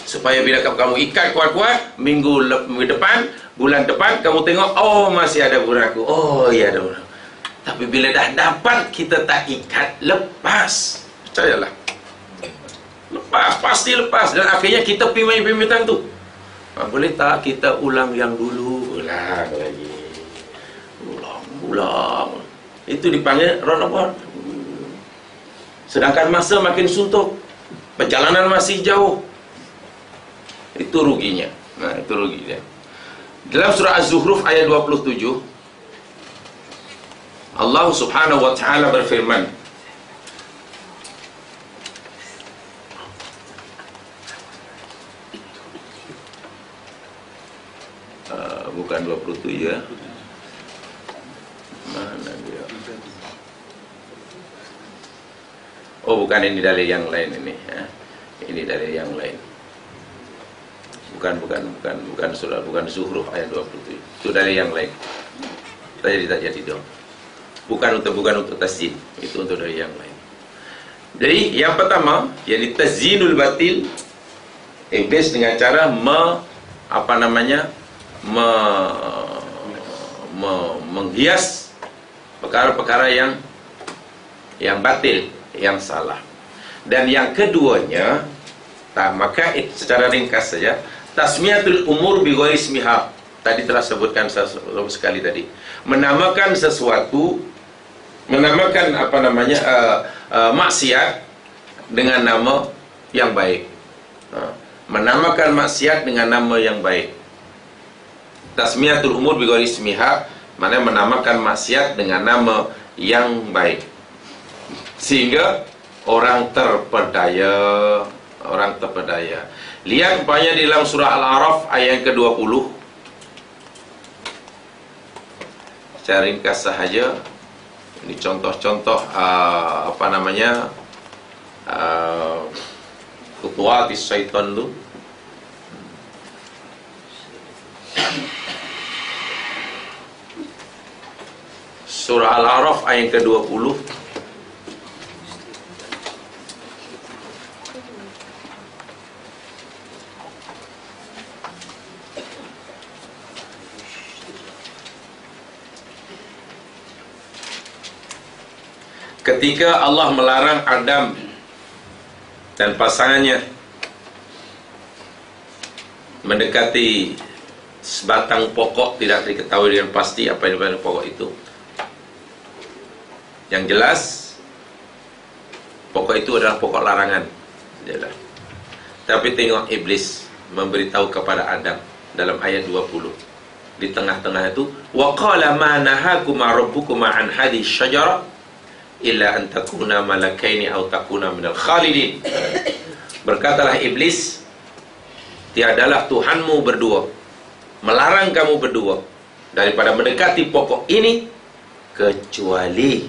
supaya bila kamu ikat kuat-kuat, minggu depan, bulan depan, kamu tengok, oh masih ada buruan aku, oh iya ada buruan. Tapi bila dah dapat, kita tak ikat, lepas. Percayalah, lepas, pasti lepas. Dan akhirnya kita pimai-pimitan tu, boleh tak kita ulang yang dulu? Ulang lagi, ulang. Itu dipanggil roundabout. Sedangkan masa makin suntuk, perjalanan masih jauh. Itu ruginya. Nah, itu ruginya. Dalam surah Az-Zukhruf ayat 27, Allah Subhanahu wa taala berfirman, bukan 27 ya. Mana dia? Oh, bukan, ini dalil yang lain ini ya. Ini dalil yang lain. Bukan surah, bukan Zuhruf ayat 27. Itu dalil yang lain. Tak jadi dong. Bukan untuk tasjid, itu untuk dalil yang lain. Jadi yang pertama, yakni tazyinul batil, iblis dengan cara menghias perkara-perkara yang batil, yang salah. Dan yang keduanya, maka secara ringkas saja, tasmiyatul umur bi ghairi ismiha. Tadi telah sebutkan sekali tadi. Menamakan sesuatu, menamakan maksiat dengan nama yang baik. Menamakan maksiat dengan nama yang baik. Tasmiyatul umur bi ghairi ismiha, maknanya menamakan maksiat dengan nama yang baik, sehingga orang terpedaya. Lihat umpamanya di dalam surah Al-A'raf ayat yang ke-20. Secara ringkas sahaja, ini contoh-contoh khutuwatis syaitan tu. Surah Al-A'raf ayat ke-20. Ketika Allah melarang Adam dan pasangannya mendekati sebatang pokok, tidak diketahui dengan pasti apa yang pada pokok itu. Yang jelas, pokok itu adalah pokok larangan. Tapi tengok iblis memberitahu kepada Adam dalam ayat 20. Di tengah-tengah itu, wa qala ma nahakuma rabbukuma an hadhihi syajarah illa an takuna malakaini aw takuna minal khalidin. Berkatalah iblis, tiadalah Tuhanmu berdua melarang kamu berdua daripada mendekati pokok ini, kecuali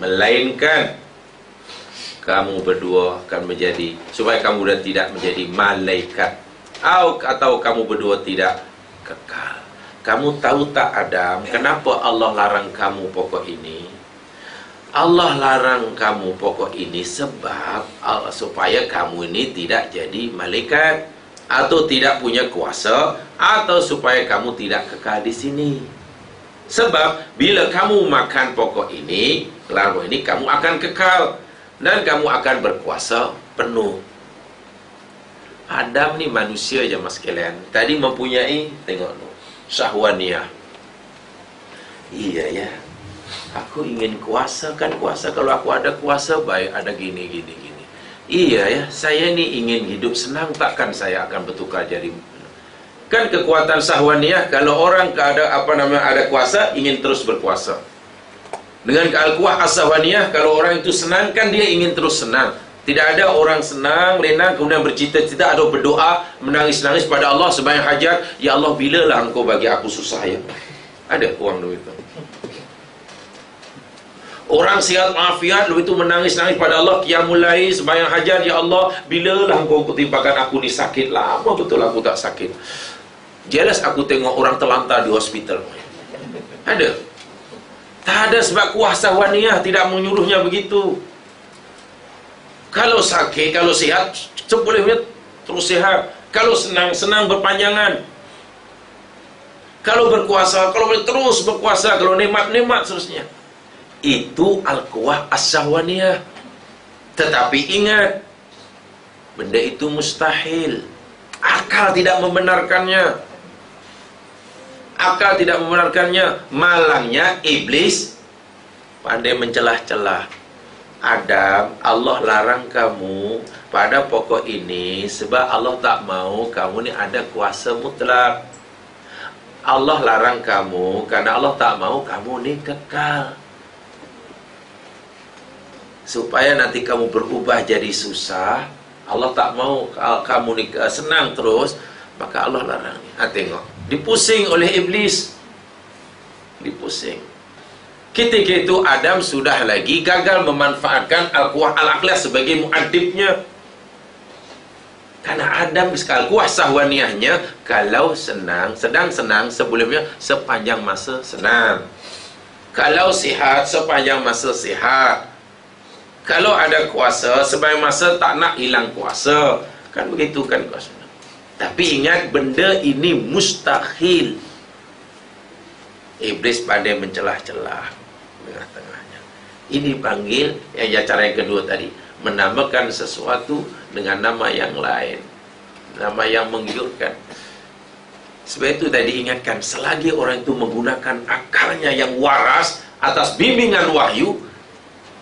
melainkan kamu berdua akan menjadi, supaya kamu dan tidak menjadi malaikat, atau kamu berdua tidak kekal. Kamu tahu tak Adam, kenapa Allah larang kamu pokok ini? Allah larang kamu pokok ini sebab supaya kamu ini tidak jadi malaikat, atau tidak punya kuasa, atau supaya kamu tidak kekal di sini. Sebab bila kamu makan pokok ini, larva ini, kamu akan kekal dan kamu akan berkuasa penuh. Adam ni manusia je mas sekalian. Tadi mempunyai, tengok tu, syahwaniyah. Iya ya, aku ingin kuasa, kan kuasa. Kalau aku ada kuasa, baik ada gini. Iya ya, saya ni ingin hidup senang, takkan saya akan bertukar jadi. Kan kekuatan syahwaniyah, kalau orang ada kuasa, ingin terus berkuasa. Dengan al-quwah as-syahwaniyah, kalau orang itu senang, kan dia ingin terus senang. Tidak ada orang senang, lenang, kemudian bercita-cita atau berdoa, menangis-nangis pada Allah sembahyang hajat, ya Allah, bilalah engkau bagi aku susah ya. Ada orang begitu. Orang sihat afiat, lepas itu menangis-nangis pada Allah, qiyamul lail, sembahyang hajat, ya Allah, bilalah engkau timpakan aku ni sakit. Lama betul aku tak sakit. Jelas aku tengok orang terlantar di hospital. Ada. Tak ada sebab kuah syahwaniyah tidak menyuruhnya begitu. Kalau sakit, kalau sihat, sebolehnya terus sihat. Kalau senang, senang berpanjangan. Kalau berkuasa, kalau boleh terus berkuasa. Kalau nikmat, seterusnya. Itu al-quwah as-syahwaniyah. Tetapi ingat, benda itu mustahil. Akal tidak membenarkannya. Akal tidak membenarkannya. Malangnya iblis pandai mencelah-celah. Adam, Allah larang kamu pada pokok ini sebab Allah tak mau kamu ni ada kuasa mutlak. Allah larang kamu karena Allah tak mau kamu ni kekal. Supaya nanti kamu berubah jadi susah, Allah tak mau kamu ni senang terus, maka Allah larang. Tengok, dipusing oleh iblis. Dipusing. Ketika itu Adam sudah lagi gagal memanfaatkan al-quwah al-aqliyah sebagai muadibnya. Karena Adam al-quwah syahwaniyahnya, kalau senang, sedang senang sebelumnya sepanjang masa senang. Kalau sihat sepanjang masa sihat. Kalau ada kuasa sepanjang masa tak nak hilang kuasa. Kan begitu kan kuasa. Tapi ingat, benda ini mustahil. Iblis pandai mencelah-celah tengah-tengahnya. Ini panggil yang cara yang kedua tadi, menamakan sesuatu dengan nama yang lain, nama yang menggiurkan. Sebab itu tadi ingatkan, selagi orang itu menggunakan akalnya yang waras atas bimbingan wahyu,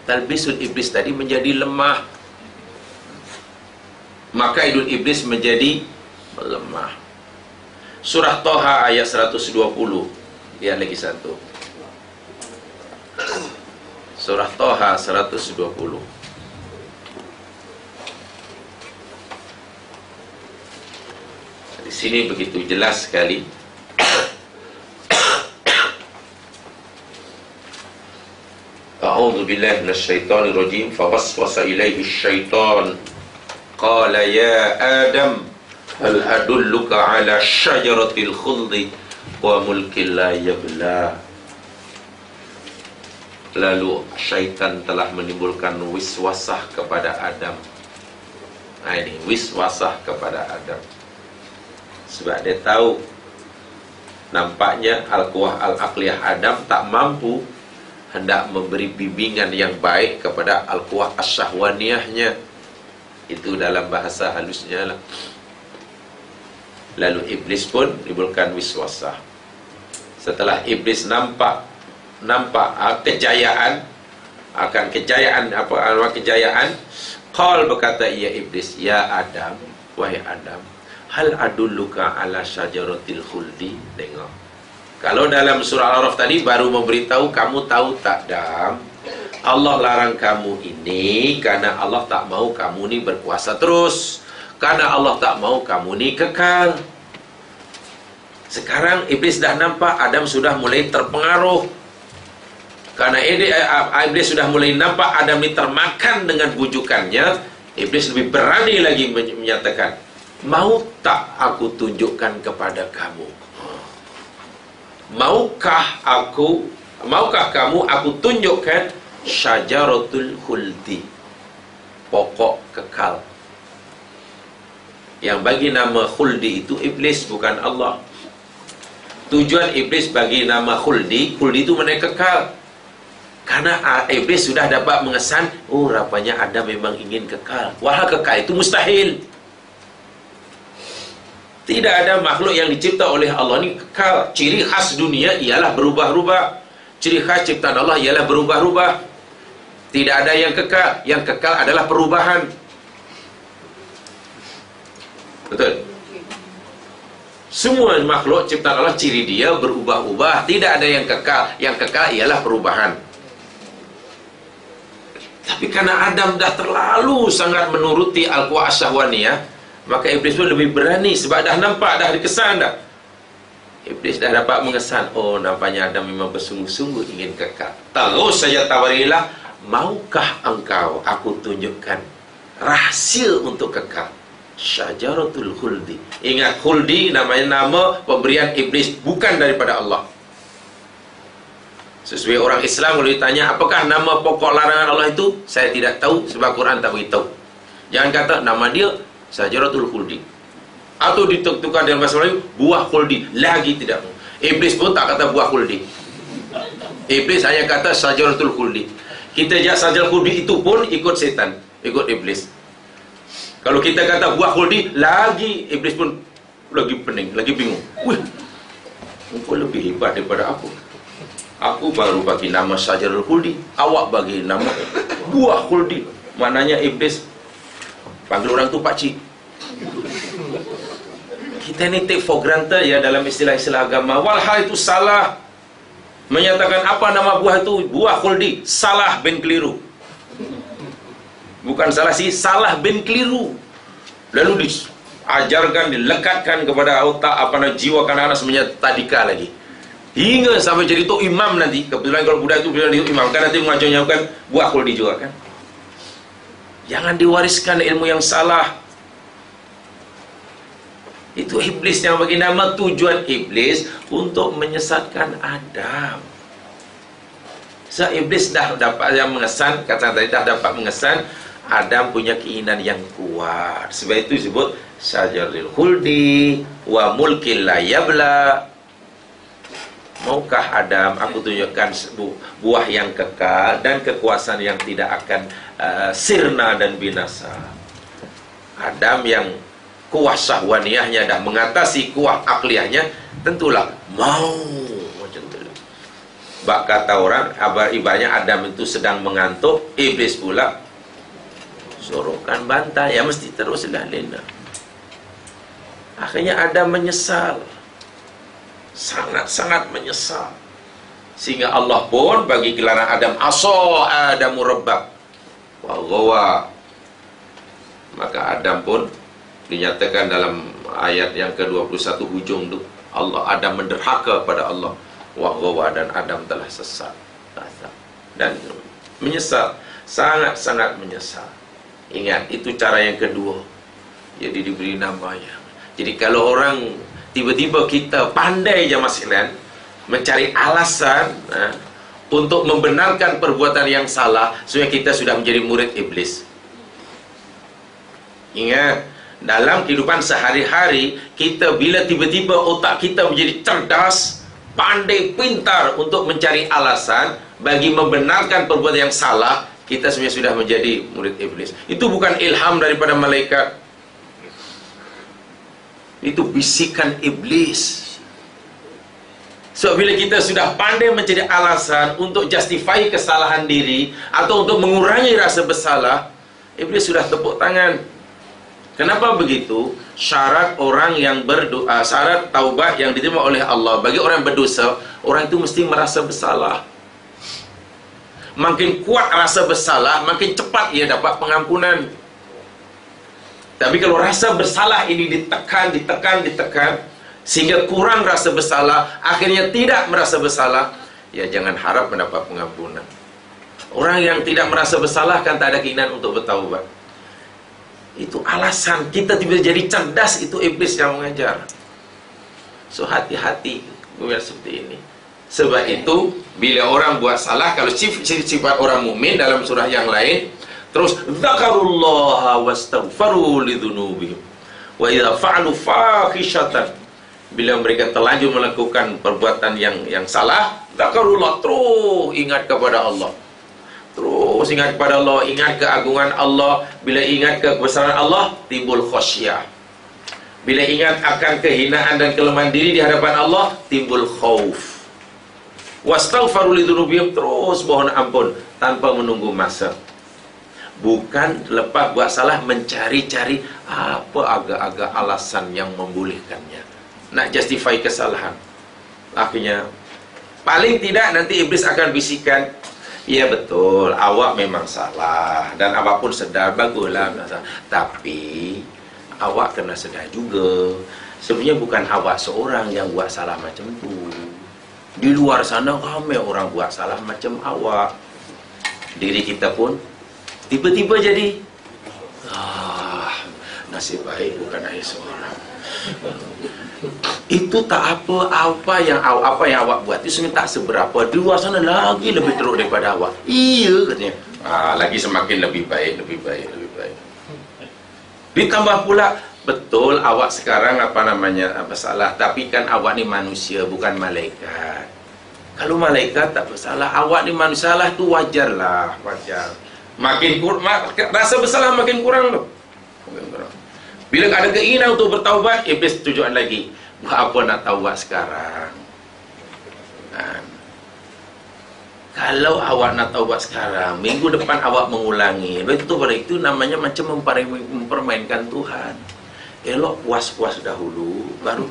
talbisul iblis tadi menjadi lemah, maka idul iblis menjadi melemah. Surah Toha ayat 120. Lihat lagi satu. Surah Toha 120. Di sini begitu jelas sekali. A'udzu billahi minasyaitonir rajim. Fawaswasa ilaihi syaitan qala ya Adam hal adulluka ala syajaratil khuldi wa mulkin la yabla. Lalu syaitan telah menimbulkan wiswasah kepada Adam. Nah ini wiswasah kepada Adam, sebab dia tahu nampaknya al-quwah al-aqliyah Adam tak mampu hendak memberi bimbingan yang baik kepada al-quwah as-syahwaniyahnya. Itu dalam bahasa halusnya lah. Lalu iblis pun menimbulkan wiswasah. Setelah iblis nampak kejayaan, akan kejayaan kejayaan, qal berkata ia iblis, ya Adam, wahai Adam, hal adulluka ala syajaratil khuldi. Tengok, kalau dalam surah Al-Araf tadi baru memberitahu, kamu tahu tak Adam, Allah larang kamu ini karena Allah tak mau kamu ni berkuasa terus, karena Allah tak mau kamu ni kekal. Sekarang iblis dah nampak Adam sudah mulai terpengaruh. Karena iblis sudah mulai nampak Adam ni termakan dengan bujukannya, iblis lebih berani lagi menyatakan, mau tak aku tunjukkan kepada kamu? Maukah kamu aku tunjukkan syajaratul khuldi, pokok kekal. Yang bagi nama khuldi itu iblis, bukan Allah. Tujuan iblis bagi nama khuldi itu maknanya kekal. Karena iblis sudah dapat mengesan, oh rupanya Adam memang ingin kekal. Wahai kekal itu mustahil. Tidak ada makhluk yang dicipta oleh Allah ni kekal. Ciri khas dunia ialah berubah-ubah. Ciri khas ciptaan Allah ialah berubah-ubah. Tidak ada yang kekal. Yang kekal adalah perubahan. Betul? Semua makhluk ciptaan Allah ciri dia berubah-ubah, tidak ada yang kekal. Yang kekal ialah perubahan. Tapi karena Adam dah terlalu sangat menuruti al-quwah syahwaniyah, maka iblis pun lebih berani sebab dah nampak, dah dikesan dah. Iblis dah dapat mengesan, oh nampaknya Adam memang bersungguh-sungguh ingin kekal. Terus saja tawarilah, maukah engkau aku tunjukkan rahsia untuk kekal? Syajaratul khuldi. Ingat, khuldi namanya nama pemberian iblis, bukan daripada Allah. Sesuai orang Islam kalau ditanya apakah nama pokok larangan Allah itu, saya tidak tahu sebab Quran tak beritahu. Jangan kata nama dia Syajaratul khuldi, atau ditukar dalam bahasa Melayu buah khuldi, lagi tidak. Iblis pun tak kata buah khuldi. Iblis hanya kata Syajaratul khuldi. Kita jah Syajaratul khuldi itu pun ikut setan, ikut iblis. Kalau kita kata buah khuldi, lagi iblis pun lagi pening, lagi bingung. Wih, engkau lebih hebat daripada aku. Aku baru bagi nama Syajaratul khuldi, awak bagi nama buah khuldi. Maknanya iblis panggil orang tu pakcik. Kita ni take for granted ya dalam istilah-istilah agama. Walhal itu salah. Menyatakan apa nama buah itu buah khuldi, salah bin keliru. Bukan salah sih, salah bin keliru. Lalu diajarkan, dilekatkan kepada otak jiwa kanak-kanak semuanya tadika lagi. Hingga sampai jadi tok imam nanti. Kebetulan kalau budak itu bilang imam, kan nanti mengajarnya kan buah khuldi juga kan. Jangan diwariskan ilmu yang salah. Itu iblis yang bagi nama. Tujuan iblis untuk menyesatkan Adam. So iblis dah dapat yang mengesan, kata tadi dah dapat mengesan, Adam punya keinginan yang kuat. Sebab itu disebut Syajaratul khuldi wa mulkil la yabla. Maukah Adam aku tunjukkan buah yang kekal dan kekuasaan yang tidak akan sirna dan binasa. Adam yang kuah syahwaniyahnya dah mengatasi kuah akliyahnya, tentulah mau macam tu. Bak kata orang, ibaratnya Adam itu sedang mengantuk, iblis pula sorokan bantal, ya mesti teruslah lena. Akhirnya Adam menyesal, sangat-sangat menyesal, sehingga Allah pun bagi gelaran Adam asa Adamu rabbah wa ghawa. Maka Adam pun dinyatakan dalam ayat yang ke-21 hujung tu, Adam menderhaka pada Allah wa ghawa, dan Adam telah sesat dan menyesal, sangat-sangat menyesal. Ingat, itu cara yang kedua. Jadi diberi namanya. Jadi kalau orang tiba-tiba kita pandai jemaah sekalian mencari alasan untuk membenarkan perbuatan yang salah, supaya kita sudah menjadi murid iblis. Ingat, dalam kehidupan sehari-hari kita, bila tiba-tiba otak kita menjadi cerdas, pandai, pintar untuk mencari alasan bagi membenarkan perbuatan yang salah, kita sebenarnya sudah menjadi murid iblis. Itu bukan ilham daripada malaikat, itu bisikan iblis. So bila kita sudah pandai mencari alasan untuk justify kesalahan diri atau untuk mengurangi rasa bersalah, iblis sudah tepuk tangan. Kenapa begitu? Syarat orang yang berdoa, syarat taubat yang diterima oleh Allah bagi orang yang berdosa, orang itu mesti merasa bersalah. Makin kuat rasa bersalah, makin cepat ia dapat pengampunan. Tapi kalau rasa bersalah ini ditekan, sehingga kurang rasa bersalah, akhirnya tidak merasa bersalah, ya jangan harap mendapat pengampunan. Orang yang tidak merasa bersalah kan tak ada keinginan untuk bertaubat. Itu alasan kita tiba-tiba jadi cerdas, itu iblis yang mengajar. So hati-hati buat seperti ini. Sebab itu bila orang buat salah, kalau sifat orang mukmin dalam surah yang lain, terus dzakarullaha wastaghfaru lidzunubihim wa idza fa'alu fakhishatan, bila mereka terlanjur melakukan perbuatan yang salah, dzakarullah, terus ingat kepada Allah. Terus ingat kepada Allah, ingat keagungan Allah. Bila ingat kebesaran Allah, timbul khasyah. Bila ingat akan kehinaan dan kelemahan diri di hadapan Allah, timbul khauf. Wastaghfaru lidzunubihim, terus mohon ampun tanpa menunggu masa. Bukan lepas buat salah mencari-cari apa agak-agak alasan yang membolehkannya, nak justify kesalahan. Akhirnya paling tidak nanti iblis akan bisikan, ya betul, awak memang salah dan awak pun sedar, baguslah, tapi awak kena sedar juga sebenarnya bukan awak seorang yang buat salah macam tu. Di luar sana ramai orang buat salah macam awak. Diri kita pun tiba-tiba jadi nasib baik bukan saya seorang. Itu tak apa yang awak buat itu sebenarnya tak seberapa. Di luar sana lagi lebih teruk daripada awak. Iya katanya. Lagi semakin lebih baik. Ditambah pula, betul awak sekarang bersalah, tapi kan awak ni manusia bukan malaikat. Kalau malaikat tak bersalah, awak ni manusia lah, tu wajarlah, wajar. Rasa bersalah makin kurang tu. Bila ada keinginan untuk bertaubat, iblis tujuan lagi. Apa nak taubat sekarang? Kalau awak nak taubat sekarang, minggu depan awak mengulangi. Betul pada itu namanya macam mempermainkan Tuhan. Elok puas-puas dahulu, baru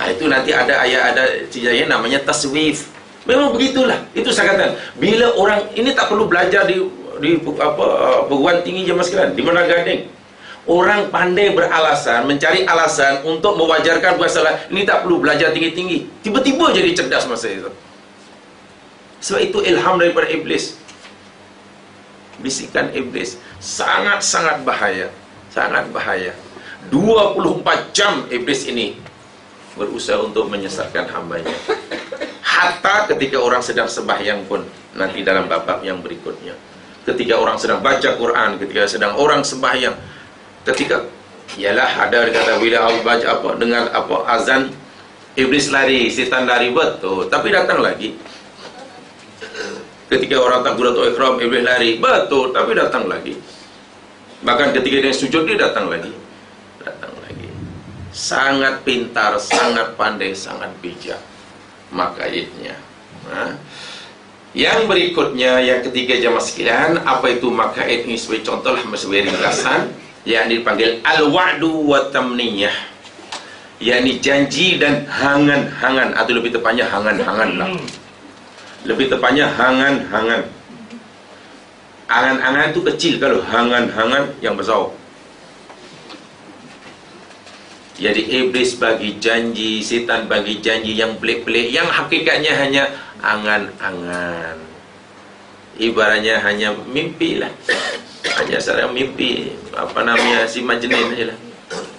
itu nanti ada ayat, ada cijanya namanya taswif. Memang begitulah. Itu saya katakan, bila orang ini tak perlu belajar di perguruan tinggi jemaah sekalian, di mana Gading. Orang pandai beralasan, mencari alasan untuk mewajarkan buat salah. Ini tak perlu belajar tinggi-tinggi. Tiba-tiba jadi cerdas masa itu. Sebab itu ilham daripada iblis. Bisikan iblis sangat-sangat bahaya. Sangat bahaya. 24 jam iblis ini berusaha untuk menyesatkan hambanya. Hatta ketika orang sedang sembahyang pun, nanti dalam bab-bab yang berikutnya. Ketika orang sedang baca Quran, ketika sedang orang sembahyang, ketika ialah ada kata bila Allah baca dengar azan, iblis lari, setan lari, betul, tapi datang lagi. Ketika orang takbiratul ihram, iblis lari, betul, tapi datang lagi. Bahkan ketika dia sujud, dia datang lagi. Sangat pintar, sangat pandai, sangat bijak makaidnya. Yang berikutnya, yang ketiga jemaah sekalian, apa itu makaid ini sebagai contohlah, sebagai ringkasan, yang dipanggil al-wa'du wa tamniyah, yakni janji dan hangan-hangan, atau lebih tepatnya hangan-hangan lah. Lebih tepatnya hangan-hangan. Angan-angan itu kecil, kalau hangan-hangan yang besar. Jadi iblis bagi janji, setan bagi janji yang pelik-pelik, yang hakikatnya hanya angan-angan. Ibaratnya hanya mimpi lah. Hanya seorang mimpi, si majnun aja lah.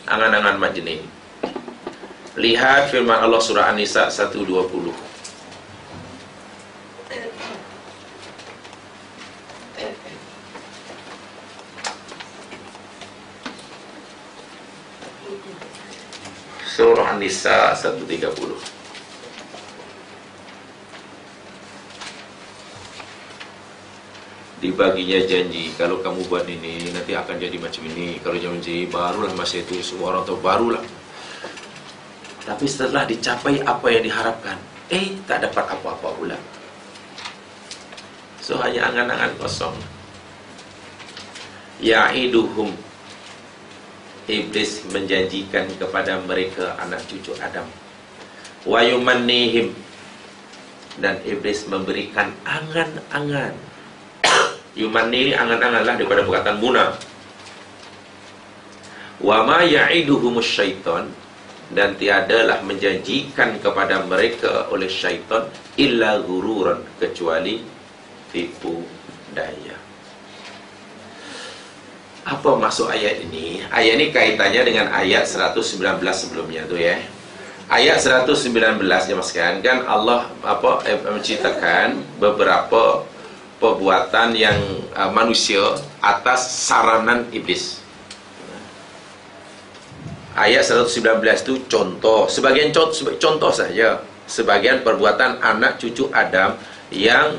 Angan-angan majnun. Lihat firman Allah surah An-Nisa 120. Surah An-Nisa 130. Dibaginya janji, kalau kamu buat ini nanti akan jadi macam ini, kalau jangan jadi barulah masa itu semua orang tahu, barulah. Tapi setelah dicapai apa yang diharapkan, tak dapat apa-apa pula. So hanya angan-angan kosong. Ya'iduhum, iblis menjanjikan kepada mereka anak cucu Adam. Wa yumannihim, dan iblis memberikan angan-angan. Yumanni ini angan-angan lah daripada perkataan muna. Wa ma ya'iduhumus syaitan, dan tiadalah menjanjikan kepada mereka oleh syaitan illa gururan, kecuali tipu daya. Apa maksud ayat ini? Ayat ini kaitannya dengan ayat 119 sebelumnya tu ya. Ayat 119 jemaah sekalian, kan Allah menceritakan beberapa perbuatan yang manusia atas saranan iblis. Ayat 119 itu contoh, sebagian contoh saja, sebagian perbuatan anak cucu Adam yang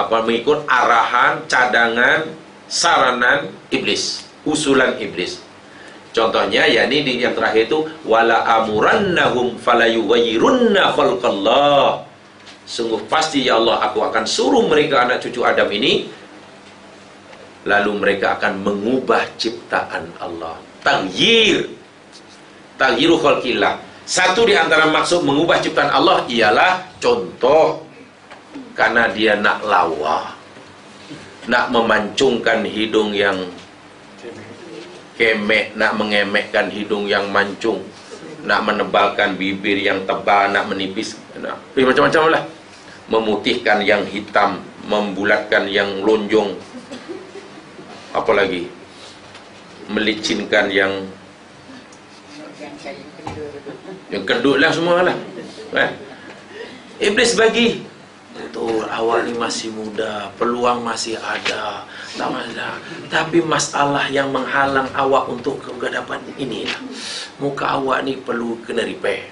mengikut arahan, cadangan, saranan iblis, usulan iblis. Contohnya yakni di yang terakhir itu wala amurannahum falayughayyirunna khalqallah. Sungguh pasti ya Allah, aku akan suruh mereka anak cucu Adam ini lalu mereka akan mengubah ciptaan Allah. Taghyir, taghyiru khalqillah. Satu di antara maksud mengubah ciptaan Allah ialah contoh, karena dia nak lawa, nak memancungkan hidung yang kemek, nak mengemekkan hidung yang mancung, nak menebalkan bibir yang tebal, nak menipis, macam-macam lah, memutihkan yang hitam, membulatkan yang lonjong, apalagi melicinkan yang kendut lah, semua lah. Iblis bagi, betul, awak ni masih muda, peluang masih ada, tak masalah. Tapi masalah yang menghalang awak untuk kehadapan ini lah, muka awak ni perlu kena repair.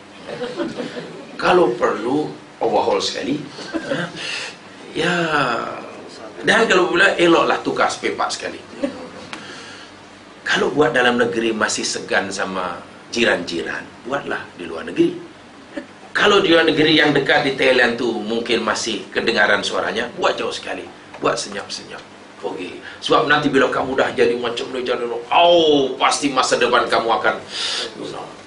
Kalau perlu overhaul sekali, ya. Dan kalau pula eloklah tukar spare part sekali. Kalau buat dalam negeri masih segan sama jiran-jiran, buatlah di luar negeri. Kalau di luar negeri yang dekat di Thailand tu mungkin masih kedengaran suaranya, buat jauh sekali, buat senyap-senyap. Okay. Sebab nanti bila kamu dah jadi macam ni, jadi pasti masa depan kamu akan,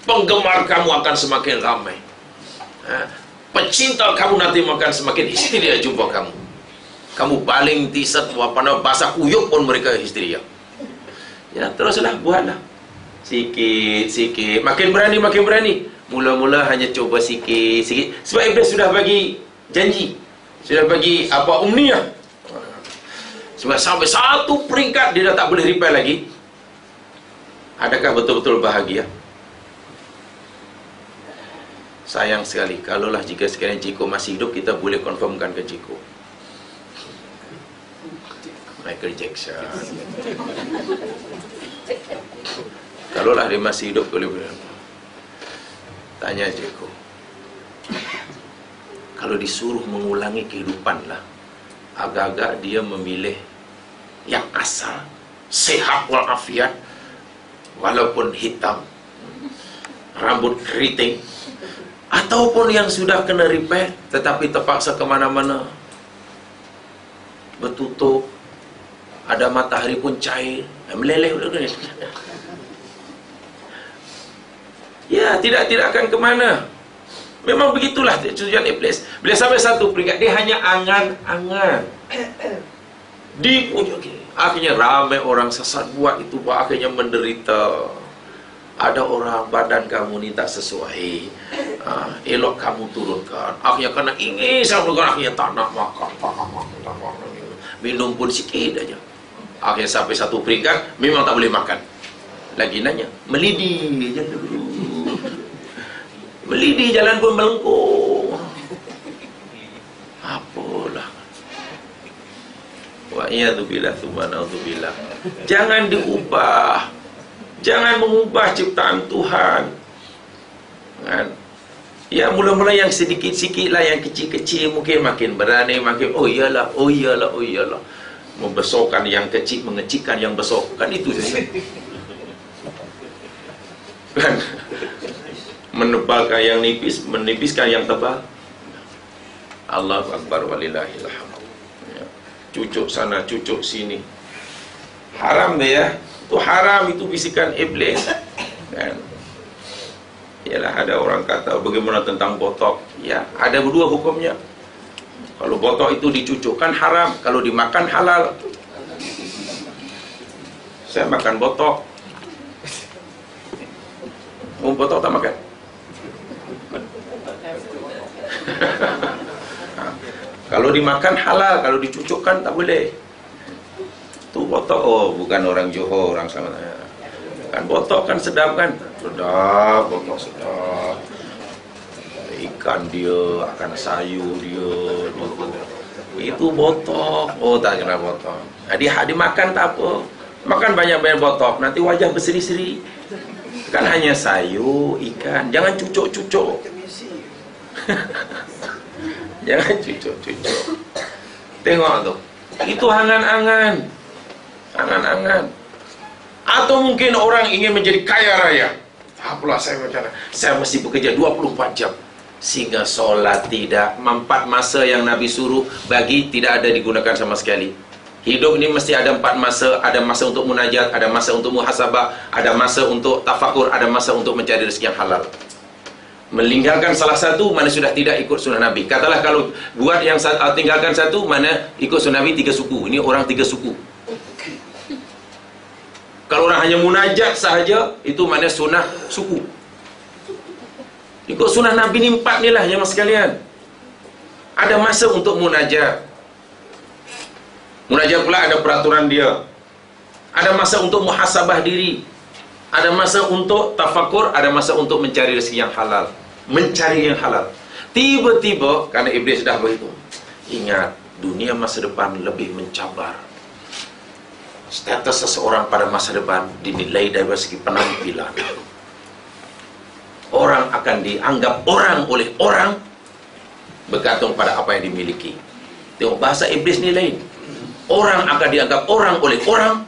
penggemar kamu akan semakin ramai. Pecinta kamu nanti akan semakin histeria jumpa kamu. Kamu baling t-shirt basah kuyup pun mereka histeria. Ya, teruslah buatlah. Sikit-sikit, makin berani. Mula-mula hanya coba sikit-sikit. Sebab Iblis sudah bagi janji, sudah bagi umniah. Sebab sampai satu peringkat dia dah tak boleh repair lagi. Adakah betul-betul bahagia? Sayang sekali. Kalaulah jika sekiranya Jiko masih hidup, kita boleh confirmkan ke Jiko. Michael Jackson. Kalaulah dia masih hidup, boleh tanya Jiko. Kalau disuruh mengulangi kehidupan lah, agak-agak dia memilih yang asal, sehat walafiat, walaupun hitam, rambut keriting, ataupun yang sudah kena repair tetapi terpaksa kemana-mana, bertutup, ada matahari pun cair, meleleh. Ya, tidak akan ke mana. Memang begitulah tujuan Iblis. Bila sampai satu peringkat, dia hanya angan-angan. Di ujung, akhirnya ramai orang sesat buat itu, akhirnya menderita. Ada orang badan kamu ni tak sesuai, elok kamu turunkan. Akhirnya kena ingin sama, akhirnya tak nak makan. Minum pun sikit aja. Akhirnya sampai satu peringkat, memang tak boleh makan. Lagi nanya, melidih je dulu. Melidih, jalan pun melengkung. Apalah. Wa'iyadzubillah, subhanallah. Jangan diubah. Jangan mengubah ciptaan Tuhan. Kan? Ya, mula-mula yang sedikit-sikit lah, yang kecil-kecil mungkin makin berani, makin oh iyalah. Membesarkan yang kecil, mengecilkan yang besar. Kan itu saja. Kan? Menebalkan yang nipis, menipiskan yang tebal. Allahu Akbar walillahil hamd. Ya. Cucuk sana, cucuk sini. Haram deh ya. Itu haram, itu bisikan Iblis. Kan? Yalah, ada orang kata bagaimana tentang botok? Ya, ada dua hukumnya. Kalau botok itu dicucukkan haram, kalau dimakan halal. Saya makan botok. Botok tak makan. Kalau dimakan halal, kalau dicucukkan tak boleh. Tu botok, bukan orang Johor, orang sama. Kan botok kan sedap kan? Sedap, botok sedap. Ikan dia, akan sayur dia. Itu botok. Tak kena botok. Dia makan tak apa. Makan banyak-banyak botok, nanti wajah berseri-seri. Kan hanya sayur, ikan. Jangan cucuk-cucuk. Jangan cucuk-cucuk. Tengok tu. Itu angan-angan. Angan-angan. Atau mungkin orang ingin menjadi kaya raya. Apalah saya macam mana? Saya mesti bekerja 24 jam. Sehingga solat tidak. 4 masa yang Nabi suruh bagi tidak ada digunakan sama sekali. Hidup ini mesti ada 4 masa. Ada masa untuk munajat, ada masa untuk muhasabah, ada masa untuk tafakur, ada masa untuk mencari rezeki yang halal. Meninggalkan salah satu, mana sudah tidak ikut sunnah Nabi. Katalah kalau buat yang tinggalkan satu, mana ikut sunnah Nabi 3 suku. Ini orang 3 suku. Kalau orang hanya munajat sahaja, itu mana sunnah suku. Ikut sunnah Nabi ni 4 ni lah jemaah sekalian. Ada masa untuk munajat. Munajat pula ada peraturan dia. Ada masa untuk muhasabah diri. Ada masa untuk tafakur, ada masa untuk mencari rezeki yang halal. Mencari yang halal. Tiba-tiba, karena iblis dah begitu. Ingat, dunia masa depan lebih mencabar. Status seseorang pada masa depan dinilai dari segi penampilan. Orang akan dianggap orang oleh orang bergantung pada apa yang dimiliki. Tengok bahasa iblis ni lain. Orang akan dianggap orang oleh orang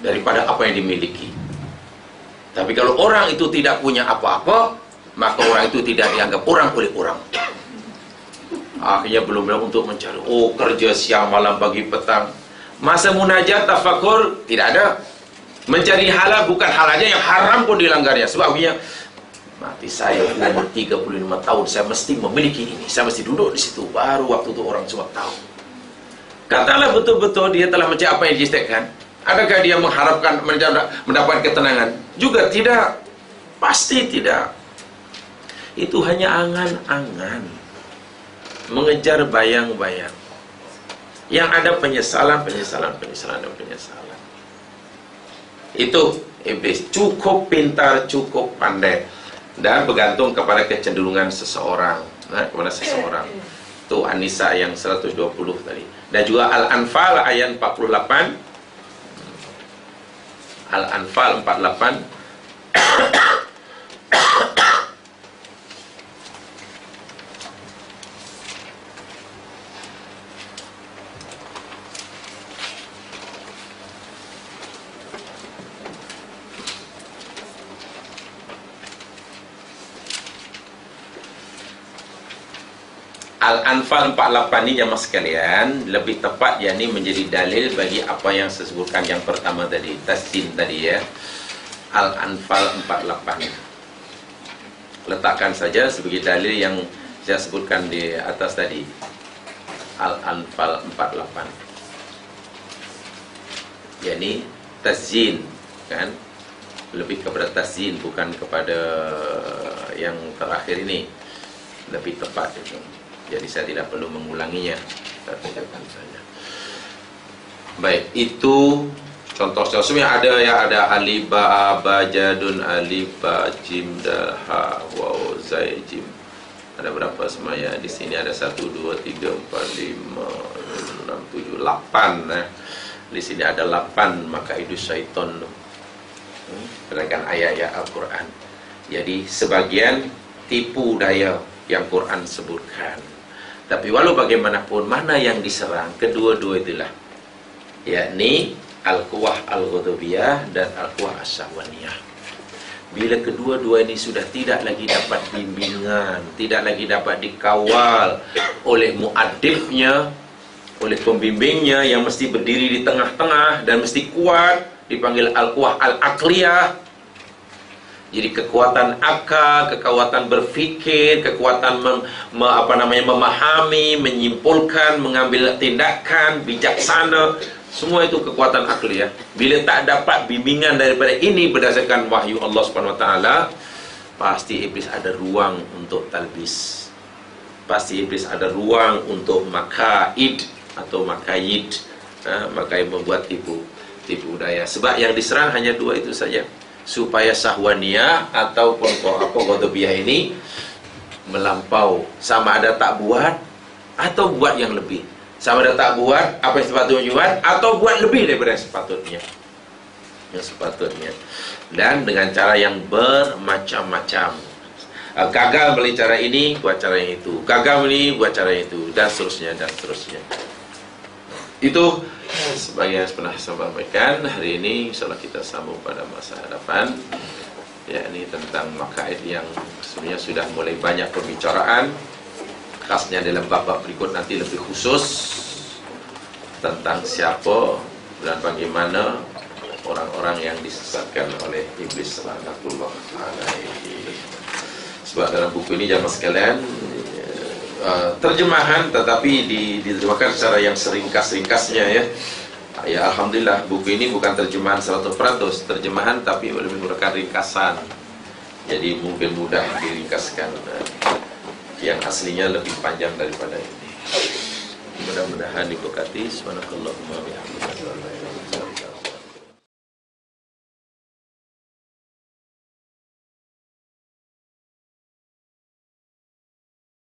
daripada apa yang dimiliki. Tapi kalau orang itu tidak punya apa-apa, maka orang itu tidak dianggap orang oleh orang. Akhirnya belum untuk mencari, kerja siang malam pagi petang. Masa munajat tafakur tidak ada. Mencari halal, bukan halal aja, yang haram pun dilanggarnya. Sebab akhirnya mati saya umur 35 tahun, saya mesti memiliki ini, saya mesti duduk di situ. Baru waktu itu orang semua tahu. Katalah betul-betul dia telah mencari apa yang diistiqkan. Adakah dia mengharapkan mendapat ketenangan? Juga tidak. Pasti tidak. Itu hanya angan-angan, mengejar bayang-bayang. Yang ada penyesalan. Itu iblis. Cukup pintar, cukup pandai, dan bergantung kepada kecenderungan seseorang. Kepada seseorang. Itu An-Nisa yang 120 tadi. Dan juga Al-Anfal ayat 48. Al-Anfal 48. Al-Anfal 48 ni jemaah sekalian, lebih tepat yakni menjadi dalil bagi apa yang saya sebutkan yang pertama tadi, tasdin tadi ya. Al-Anfal 48. Letakkan saja sebagai dalil yang saya sebutkan di atas tadi. Al-Anfal 48. Yakni tasdin, kan? Lebih kepada tasdin, bukan kepada yang terakhir ini. Lebih tepat itu. Jadi saya tidak perlu mengulanginya. Kita tunjukkan saja. Baik, itu contoh-contoh sebenarnya ada ya, ada aliba, abajadun, aliba, jim, dal, ha, waw, zai, jim. Ada berapa semaya? Di sini ada 1, 2, 3, 4, 5, 6, 7, 8. Di sini ada 8 makaidus syaiton. Berdasarkan ayat-ayat Al-Quran. Jadi sebagian tipu daya yang Quran sebutkan. Tapi walau bagaimanapun, mana yang diserang, kedua-dua itulah, yakni al-quwah al-ghadabiyah dan al-quwah as-sahwaniyah. Bila kedua-dua ini sudah tidak lagi dapat bimbingan, tidak lagi dapat dikawal oleh muadibnya, oleh pembimbingnya yang mesti berdiri di tengah-tengah dan mesti kuat, dipanggil al-quwah al-aqliyah. Jadi kekuatan akal, kekuatan berfikir, kekuatan memahami, menyimpulkan, mengambil tindakan bijaksana, semua itu kekuatan akli ya. Bila tak dapat bimbingan daripada ini berdasarkan wahyu Allah Subhanahu Wa Taala, pasti iblis ada ruang untuk talbis. Pasti iblis ada ruang untuk makaid atau makayid, makayid membuat tipu daya. Sebab yang diserang hanya dua itu saja, supaya sahwaniyah ataupun ghadabiyah ini melampau, sama ada tak buat atau buat yang lebih, sama ada tak buat apa yang sepatutnya buat atau buat lebih daripada yang sepatutnya, dan dengan cara yang bermacam-macam. Gagal melalui cara ini, buat cara yang itu, gagal ini, buat cara yang itu, dan seterusnya. Itu sebagai yang pernah saya sampaikan. Hari ini insyaallah kita sambung pada masa hadapan, yakni tentang makaid yang sebenarnya sudah mulai banyak pembicaraan, khasnya dalam bab-bab berikut nanti lebih khusus tentang siapa dan bagaimana orang-orang yang disesatkan oleh iblis laknatullah alaihi. Sebab dalam buku ini jamaah sekalian, terjemahan tetapi diterjemahkan secara yang seringkas-ringkasnya ya. Ya alhamdulillah, buku ini bukan terjemahan 100% terjemahan, tapi lebih menggunakan ringkasan. Jadi mungkin mudah diringkaskan. Yang aslinya lebih panjang daripada ini. Mudah-mudahan diberkati. Subhanakallahumma wa bihamdika.